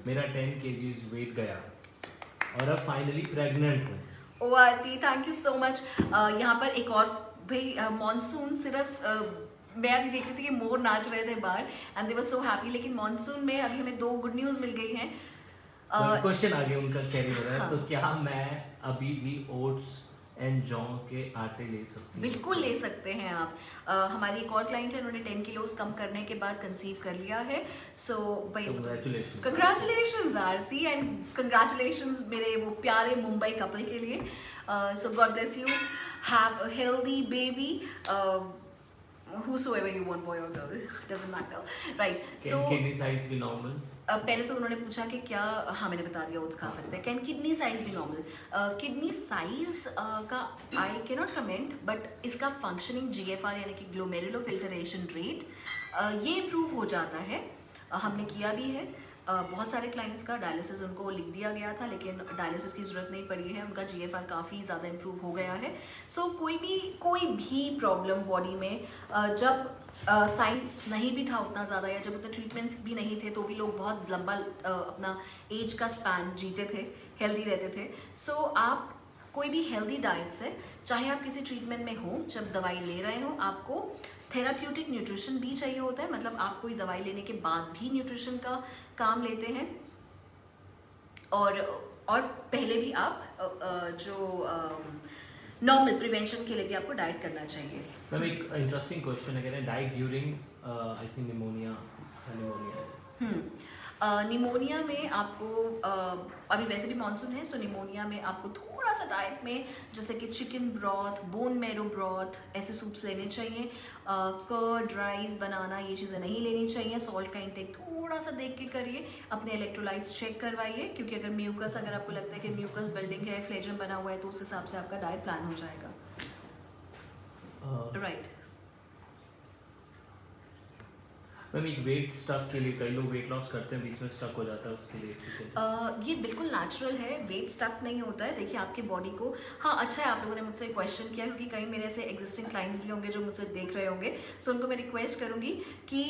मेरा 10 kg वेट गया और अब फाइनली प्रेग्नेंट हूँ। ओ आरती, थैंक यू सो मच। यहाँ पर एक और भाई, मॉनसून सिर्फ मैं अभी देख रही थी कि मोर नाच रहे थे बाहर, and they were so happy. लेकिन मॉनसून में अभी हमें 2 गुड न्यूज़ मिल गई हैं। क्वेश्चन आगे उनका कैरी हो रहा है, हाँ। तो क्या मैं अभी भी ओट्स एंड जौ के आटे ले सकती हूँ? बिल्कुल ले सकते हैं आप। हमारी एक और क्लाइंट है, उन्होंने 10 किलोज कम करने के बाद कंसीव कर लिया है। सो भाई Congratulations. Congratulations Aarti, and congratulations मेरे वो प्यारे मुंबई कपल के लिए। So god bless you, have a healthy baby, whosoever you want, boy or girl, doesn't matter, right? So Kidney size भी normal? पहले तो उन्होंने पूछा कि क्या, हाँ मैंने बता दिया, ओट्स खा सकते हैं। कैन किडनी साइज भी नॉर्मल? किडनी साइज का I can not comment, but इसका फंक्शनिंग GFR यानी कि ग्लोमेरुलो फिल्टरेशन रेट, ये इम्प्रूव हो जाता है। हमने किया भी है। बहुत सारे क्लाइंट्स का डायलिसिस उनको लिख दिया गया था, लेकिन डायलिसिस की ज़रूरत नहीं पड़ी है, उनका GFR काफ़ी ज़्यादा इम्प्रूव हो गया है। सो कोई भी प्रॉब्लम बॉडी में, जब साइंस नहीं भी था उतना ज़्यादा, या जब उतने ट्रीटमेंट्स भी नहीं थे, तो भी लोग बहुत लंबा अपना एज का स्पैन जीते थे, हेल्दी रहते थे। सो आप कोई भी हेल्दी डाइट से, चाहे आप किसी ट्रीटमेंट में हो, जब दवाई ले रहे हो, आपको थेराप्यूटिक न्यूट्रिशन भी चाहिए होता है। मतलब आप कोई दवाई लेने के बाद भी न्यूट्रिशन का काम लेते हैं, और पहले भी आप जो नॉर्मल प्रिवेंशन के लिए भी आपको डाइट करना चाहिए। मैम एक इंटरेस्टिंग क्वेश्चन है, कह रहे हैं diet during I think pneumonia. Pneumonia में आपको अभी वैसे भी मानसून है, सो निमोनिया में आपको थोड़ा सा डाइट में, जैसे कि chicken broth, bone marrow broth, ऐसे सूप्स लेने चाहिए। कर्ड, राइस, बनाना, ये चीज़ें नहीं लेनी चाहिए। सॉल्ट का इंटेक थोड़ा सा देख के करिए, अपने इलेक्ट्रोलाइट्स चेक करवाइए, क्योंकि अगर म्यूकस, अगर आपको लगता है कि म्यूकस बिल्डिंग है, फ्लेजम बना हुआ है, तो उस हिसाब से आपका डाइट प्लान हो जाएगा। राइट। मैम एक वेट स्टक के लिए, कई लोग वेट लॉस करते हैं, बीच में स्टक हो जाता है, उसके लिए ठीक है? ये बिल्कुल नेचुरल है, वेट स्टक नहीं होता है। देखिए आपके बॉडी को, हाँ अच्छा है आप लोगों ने मुझसे क्वेश्चन किया, क्योंकि कई मेरे ऐसे एग्जिस्टिंग क्लाइंट्स भी होंगे जो मुझसे देख रहे होंगे। सो उनको मैं रिक्वेस्ट करूँगी कि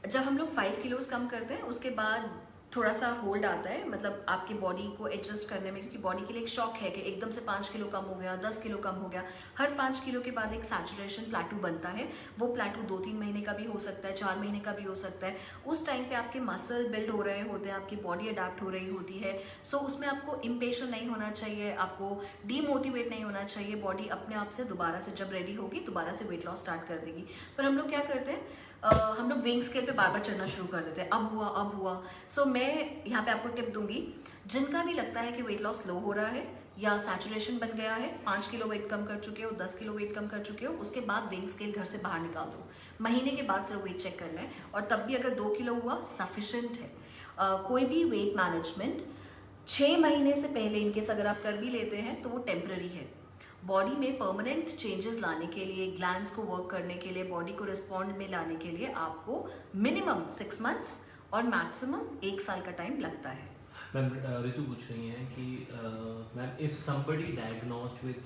जब हम लोग 5 किलोज कम करते हैं, उसके बाद थोड़ा सा होल्ड आता है, मतलब आपकी बॉडी को एडजस्ट करने में, क्योंकि बॉडी के लिए एक शॉक है कि एकदम से 5 किलो कम हो गया, 10 किलो कम हो गया। हर 5 किलो के बाद एक सैचुरेशन प्लेटू बनता है। वो प्लेटू 2-3 महीने का भी हो सकता है, 4 महीने का भी हो सकता है। उस टाइम पे आपके मसल बिल्ड हो रहे होते हैं, आपकी बॉडी अडेप्ट हो रही होती है। सो उसमें आपको इम्पेशेंट नहीं होना चाहिए, आपको डीमोटिवेट नहीं होना चाहिए। बॉडी अपने आप से दोबारा से जब रेडी होगी, दोबारा से वेट लॉस स्टार्ट कर देगी। पर हम लोग क्या करते हैं, हम लोग वेइंग स्केल पे बार बार चढ़ना शुरू कर देते हैं, अब हुआ। सो मैं यहाँ पे आपको टिप दूंगी, जिनका भी लगता है कि वेट लॉस लो हो रहा है या सैचुरेशन बन गया है, 5 किलो वेट कम कर चुके हो, 10 किलो वेट कम कर चुके हो, उसके बाद वेइंग स्केल घर से बाहर निकाल दो। महीने के बाद सिर्फ वेट चेक करना है, और तब भी अगर 2 किलो हुआ सफिशिएंट है। कोई भी वेट मैनेजमेंट 6 महीने से पहले इनकेस अगर आप कर भी लेते हैं तो वो टेम्पररी है। बॉडी में परमानेंट चेंजेस लाने के लिए, ग्लैंड्स को वर्क करने के लिए, बॉडी को रिस्पॉन्ड में लाने के लिए आपको मिनिमम 6 मंथ्स और मैक्सिमम 1 साल का टाइम लगता है। मैम ऋतु पूछ रही हैं कि ma'am if somebody diagnosed with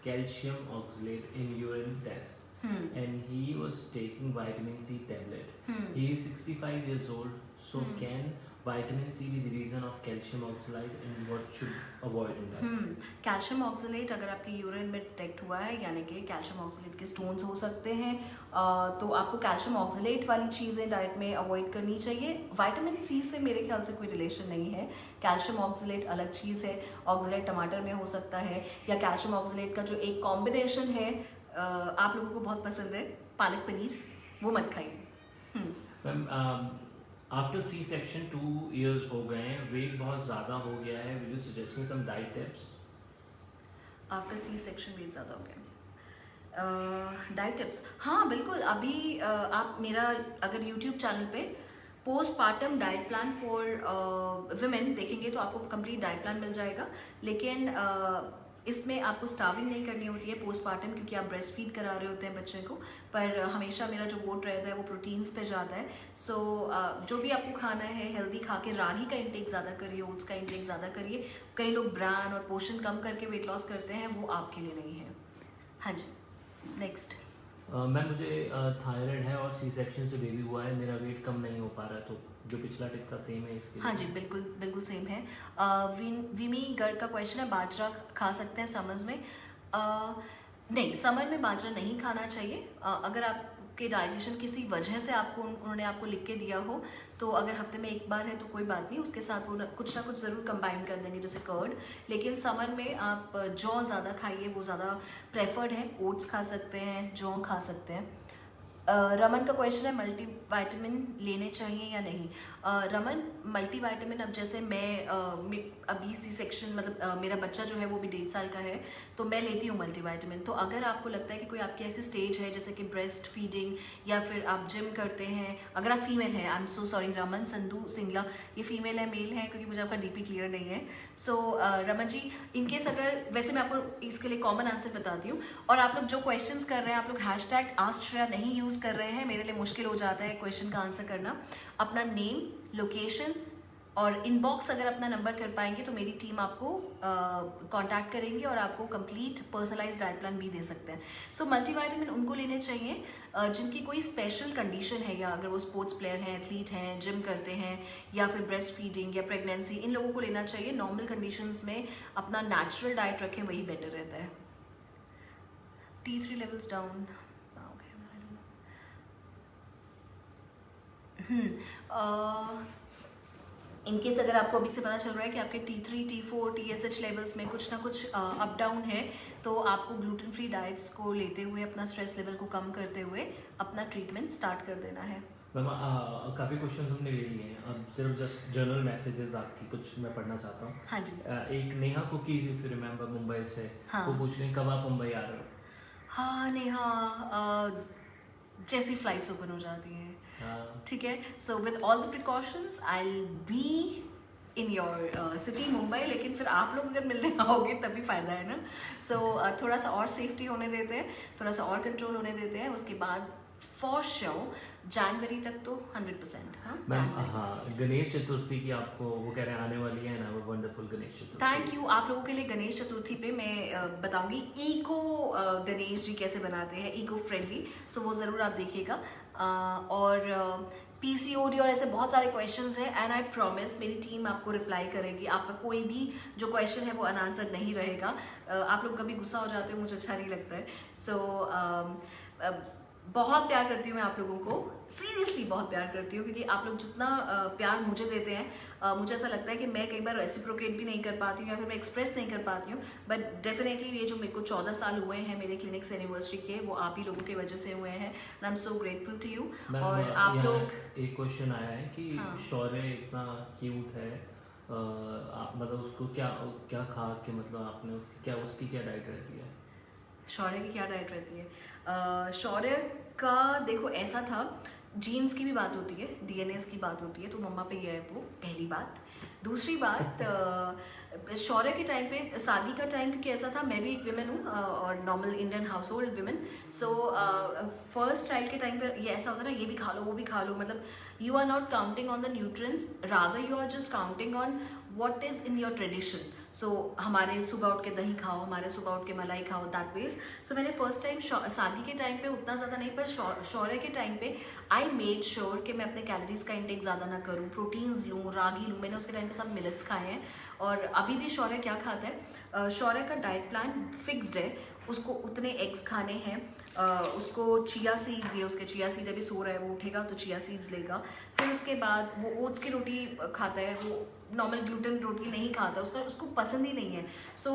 calcium oxalate in urine test and he was taking vitamin C tablet. He is 65 years old, so can vitamin C be the reason of calcium oxalate, and what should avoid in that? Calcium oxalate अगर आपके urine में detect हुआ है, यानी कि calcium oxalate के stones हो सकते हैं, तो आपको कैल्शियम ऑक्सलेट वाली चीज़ें डाइट में अवॉइड करनी चाहिए। विटामिन सी से मेरे ख्याल से कोई रिलेशन नहीं है। कैल्शियम ऑक्सलेट अलग चीज़ है, ऑक्सलेट टमाटर में हो सकता है, या कैल्शियम ऑक्सलेट का जो एक कॉम्बिनेशन है आप लोगों को बहुत पसंद है, पालक पनीर, वो मत खाइए। Ma'am after C section 2 years हो गए हैं, वेट बहुत ज़्यादा हो गया है, will you suggest me some diet tips? आपका सी सेक्शन वेट ज़्यादा हो गया, डाइट टिप्स, हाँ बिल्कुल। अभी आप मेरा अगर यूट्यूब चैनल पे postpartum diet plan for women देखेंगे तो आपको कंप्लीट डाइट प्लान मिल जाएगा। लेकिन इसमें आपको स्टार्विंग नहीं करनी होती है पोस्टपार्टम, क्योंकि आप ब्रेस्ट फीड करा रहे होते हैं बच्चे को। पर हमेशा मेरा जो वोट रहता है वो प्रोटीन्स पे जाता है। सो जो भी आपको खाना है हेल्दी खा के, रागी का इंटेक ज़्यादा करिए, ओट्स का इंटेक ज़्यादा करिए। कई लोग ब्रान और पोषण कम करके वेट लॉस करते हैं, वो आपके लिए नहीं है। हाँ जी, नेक्स्ट। मैम मुझे थायराइड है और सी सेक्शन से बेबी हुआ है, मेरा वेट कम नहीं हो पा रहा है, तो जो पिछला टिप था सेम है इसके लिए? हाँ जी, बिल्कुल बिल्कुल सेम है। विमी गर्ग का क्वेश्चन है, बाजरा खा सकते हैं समर्स में? नहीं, समर में बाजरा नहीं खाना चाहिए। अगर आपके डाइजेशन किसी वजह से उन्होंने आपको लिख के दिया हो, तो अगर हफ्ते में एक बार है तो कोई बात नहीं, उसके साथ वो कुछ ना कुछ ज़रूर कंबाइन कर देंगे, जैसे कर्ड। लेकिन समर में आप जौ ज़्यादा खाइए, वो ज़्यादा प्रेफर्ड है। ओट्स खा सकते हैं, जौ खा सकते हैं। रमन का क्वेश्चन है, मल्टीविटामिन लेने चाहिए या नहीं? रमन, मल्टीविटामिन, अब जैसे मैं अभी सी सेक्शन, मतलब मेरा बच्चा जो है वो भी 1.5 साल का है, तो मैं लेती हूँ मल्टीविटामिन। तो अगर आपको लगता है कि कोई आपकी ऐसी स्टेज है जैसे कि ब्रेस्ट फीडिंग, या फिर आप जिम करते हैं, अगर आप फीमेल हैं, आई am so sorry Raman Sandhu Singla, ये फीमेल है मेल है, क्योंकि मुझे आपका डीपी क्लियर नहीं है। सो रमन जी, इनकेस अगर, वैसे मैं आपको इसके लिए कॉमन आंसर बताती हूँ, और आप लोग जो क्वेश्चंस कर रहे हैं, आप लोग हैशटैग आस्कश्रेया नहीं यूज़ कर रहे हैं, मेरे लिए मुश्किल हो जाता है क्वेश्चन का आंसर करना। अपना नेम, लोकेशन और इनबॉक्स अगर अपना नंबर कर पाएंगे तो मेरी टीम आपको कांटेक्ट करेंगे और आपको कंप्लीट पर्सनलाइज्ड डाइट प्लान भी दे सकते हैं। सो मल्टीविटामिन उनको लेने चाहिए जिनकी कोई स्पेशल कंडीशन है, या अगर वो स्पोर्ट्स प्लेयर हैं, एथलीट हैं, जिम करते हैं, या फिर ब्रेस्ट फीडिंग या प्रेगनेंसी, इन लोगों को लेना चाहिए। नॉर्मल कंडीशंस में अपना नेचुरल डाइट रखें, वही बेटर रहता है। T3 लेवल्स डाउन, इनकेस अगर आपको अभी से पता चल रहा है कि आपके T3, T4, TSH लेवल्स में कुछ ना कुछ अप डाउन है, तो आपको ग्लूटेन फ्री डाइट्स को लेते हुए, अपना स्ट्रेस लेवल को कम करते हुए अपना ट्रीटमेंट स्टार्ट कर देना है। मैम काफ़ी क्वेश्चन हमने ले लिए हैं, अब सिर्फ जस्ट जनरल मैसेजेस आपकी कुछ मैं पढ़ना चाहता हूँ। हाँ जी। एक Neha cookies, if you remember, Mumbai से, हाँ। वो पूछ रहे हैं कब आप मुंबई आ रहे हो? हाँ नेहा, जैसी फ्लाइट्स ओपन हो जाती हैं, ठीक है। So with all the precautions I will be in your city Mumbai, लेकिन फिर आप लोग अगर मिलने आओगे तभी फ़ायदा है ना। सो थोड़ा सा और सेफ्टी होने देते हैं, थोड़ा सा और कंट्रोल होने देते हैं, उसके बाद फॉर श्योर जनवरी तक तो 100%। हाँ मैम, हाँ गणेश चतुर्थी की आपको वो कह रहे हैं आने वाली है ना, वो wonderful Ganesh Chaturthi. Thank you. आप लोगों के लिए गणेश चतुर्थी पे मैं बताऊंगी इको गणेश जी कैसे बनाते हैं, इको फ्रेंडली, सो वो ज़रूर आप देखिएगा। और PCOD और ऐसे बहुत सारे क्वेश्चंस हैं, एंड आई प्रॉमिस मेरी टीम आपको रिप्लाई करेगी। आपका कोई भी जो क्वेश्चन है वो अनआंसर्ड नहीं रहेगा। आप लोग कभी गुस्सा हो जाते हो, मुझे अच्छा नहीं लगता है। सो बहुत प्यार करती हूँ मैं आप लोगों को, सीरियसली बहुत प्यार करती हूँ, क्योंकि आप लोग जितना प्यार मुझे देते हैं, मुझे ऐसा लगता है कि मैं कई बार रेसिप्रोकेट भी नहीं कर पाती हूँ, या फिर मैं एक्सप्रेस नहीं कर पाती हूँ। बट डेफिनेटली ये जो मेरे को 14 साल हुए हैं मेरे क्लिनिक्स एनिवर्सरी के, वो आप ही लोगों की वजह से हुए हैं, and I am so grateful to you. और आप लोग, एक क्वेश्चन आया है कि हाँ। शौर्य इतना क्यूट है, आप मतलब उसको क्या खा के, मतलब आपने उसकी क्या डाइट रहती है? शौर्य की क्या डाइट रहती है? शौर्य का देखो ऐसा था, जीन्स की भी बात होती है, DNAs की बात होती है, तो मम्मा पे ये है वो, पहली बात। दूसरी बात, शौर्य के टाइम पे, शादी का टाइम, क्योंकि ऐसा था मैं भी एक विमेन हूँ और normal Indian house hold women. So first child के टाइम पे ये ऐसा होता है ना, ये भी खा लो वो भी खा लो, मतलब you are not counting on the nutrients, rather you are just counting on what is in your tradition. So हमारे सुबह उठ के दही खाओ, हमारे सुबह उठ के मलाई खाओ, दैट वेज। सो मैंने फर्स्ट टाइम शादी के टाइम पे उतना ज़्यादा नहीं, पर शौर्य के टाइम पे आई मेड श्योर कि मैं अपने कैलोरीज का इंटेक ज़्यादा ना करूँ, प्रोटीन्स लूँ, रागी लूँ। मैंने उसके टाइम पे सब मिलेट्स खाए हैं। और अभी भी शौर्य क्या खाता है, शौर्य का डाइट प्लान फिक्स्ड है। उसको उतने एग्स खाने हैं, उसको चिया सीड्स, ये उसके चिया सीड अभी सो रहा है, वो उठेगा तो चिया सीड्स लेगा। फिर उसके बाद वो ओट्स की रोटी खाता है, वो नॉर्मल ग्लूटेन रोटी नहीं खाता, उसको पसंद ही नहीं है। सो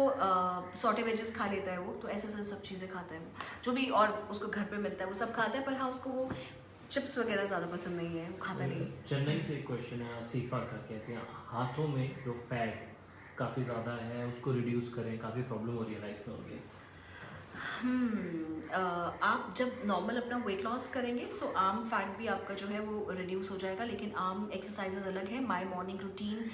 सॉटे वेजेस खा लेता है वो, तो ऐसे ऐसे सब चीज़ें खाता है वो, जो भी और उसको घर पे मिलता है वो सब खाता है। पर हाँ, उसको वो चिप्स वगैरह ज़्यादा पसंद नहीं है, वो खाता नहीं। चेन्नई से एक क्वेश्चन है आसिफा का, कहते हैं हाथों में जो फैट काफ़ी ज़्यादा है उसको रिड्यूस करें, काफ़ी प्रॉब्लम हो रही है लाइफ में उनके। आप जब नॉर्मल अपना वेट लॉस करेंगे सो आर्म फैट भी आपका जो है वो रिड्यूस हो जाएगा, लेकिन आर्म एक्सरसाइजेज अलग है। My morning routine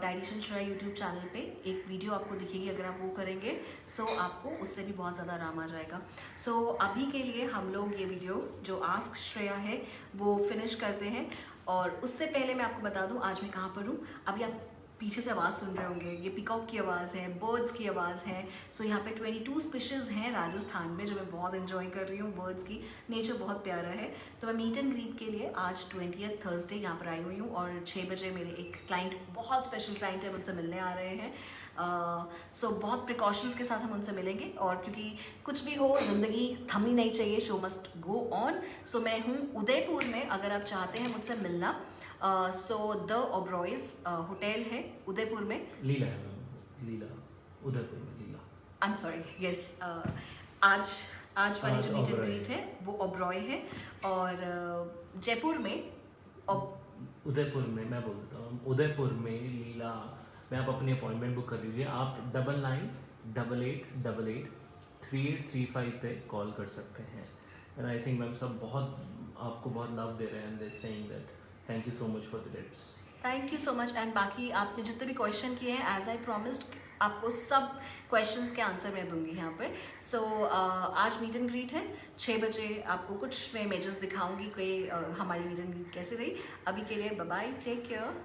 dietitian Shreya YouTube channel पे एक वीडियो आपको दिखेगी, अगर आप वो करेंगे सो आपको उससे भी बहुत ज़्यादा आराम आ जाएगा। सो अभी के लिए हम लोग ये वीडियो जो आस्क श्रेया है वो फिनिश करते हैं। और उससे पहले मैं आपको बता दूं आज मैं कहाँ पर हूँ। अभी आप पीछे से आवाज़ सुन रहे होंगे, ये पिकॉक की आवाज़ है, बर्ड्स की आवाज़ है। सो यहाँ पे 22 स्पीशीज़ हैं राजस्थान में, जो मैं बहुत एंजॉय कर रही हूँ। बर्ड्स की नेचर बहुत प्यारा है। तो मैं मीट एंड ग्रीट के लिए आज 20th थर्सडे यहाँ पर आई हुई हूँ, और 6 बजे मेरे एक क्लाइंट, बहुत स्पेशल क्लाइंट है, मुझसे मिलने आ रहे हैं। सो बहुत प्रिकॉशंस के साथ हम उनसे मिलेंगे, और क्योंकि कुछ भी हो ज़िंदगी थमनी नहीं चाहिए, शो मस्ट गो ऑन। सो मैं हूँ उदयपुर में, अगर आप चाहते हैं मुझसे मिलना। सो द ओब्रॉयज होटल है उदयपुर में, लीला है मैम, लीला उदयपुर में, Leela. I am sorry, yes. आज वाली जो मीट एंड ग्रीट है वो ओब्रॉय है, और जयपुर में उदयपुर में, मैं बोल देता हूँ उदयपुर में लीला में आप अपनी अपॉइंटमेंट बुक कर लीजिए। आप 9988883835 पे कॉल कर सकते हैं। एंड आई थिंक मैम सब बहुत आपको बहुत लव दे रहे हैं, and they saying that thank you so much for the tips. Thank you so much. And बाकी आपने जितने भी क्वेश्चन किए हैं, एज आई प्रॉमिस्ड आपको सब क्वेश्चंस के आंसर मैं दूंगी यहाँ पर। सो आज मीट एंड ग्रीट है 6 बजे। आपको कुछ मैं इमेजेस दिखाऊंगी कि हमारी मीट एंड ग्रीट कैसे रही। अभी के लिए बाय बाय, टेक केयर।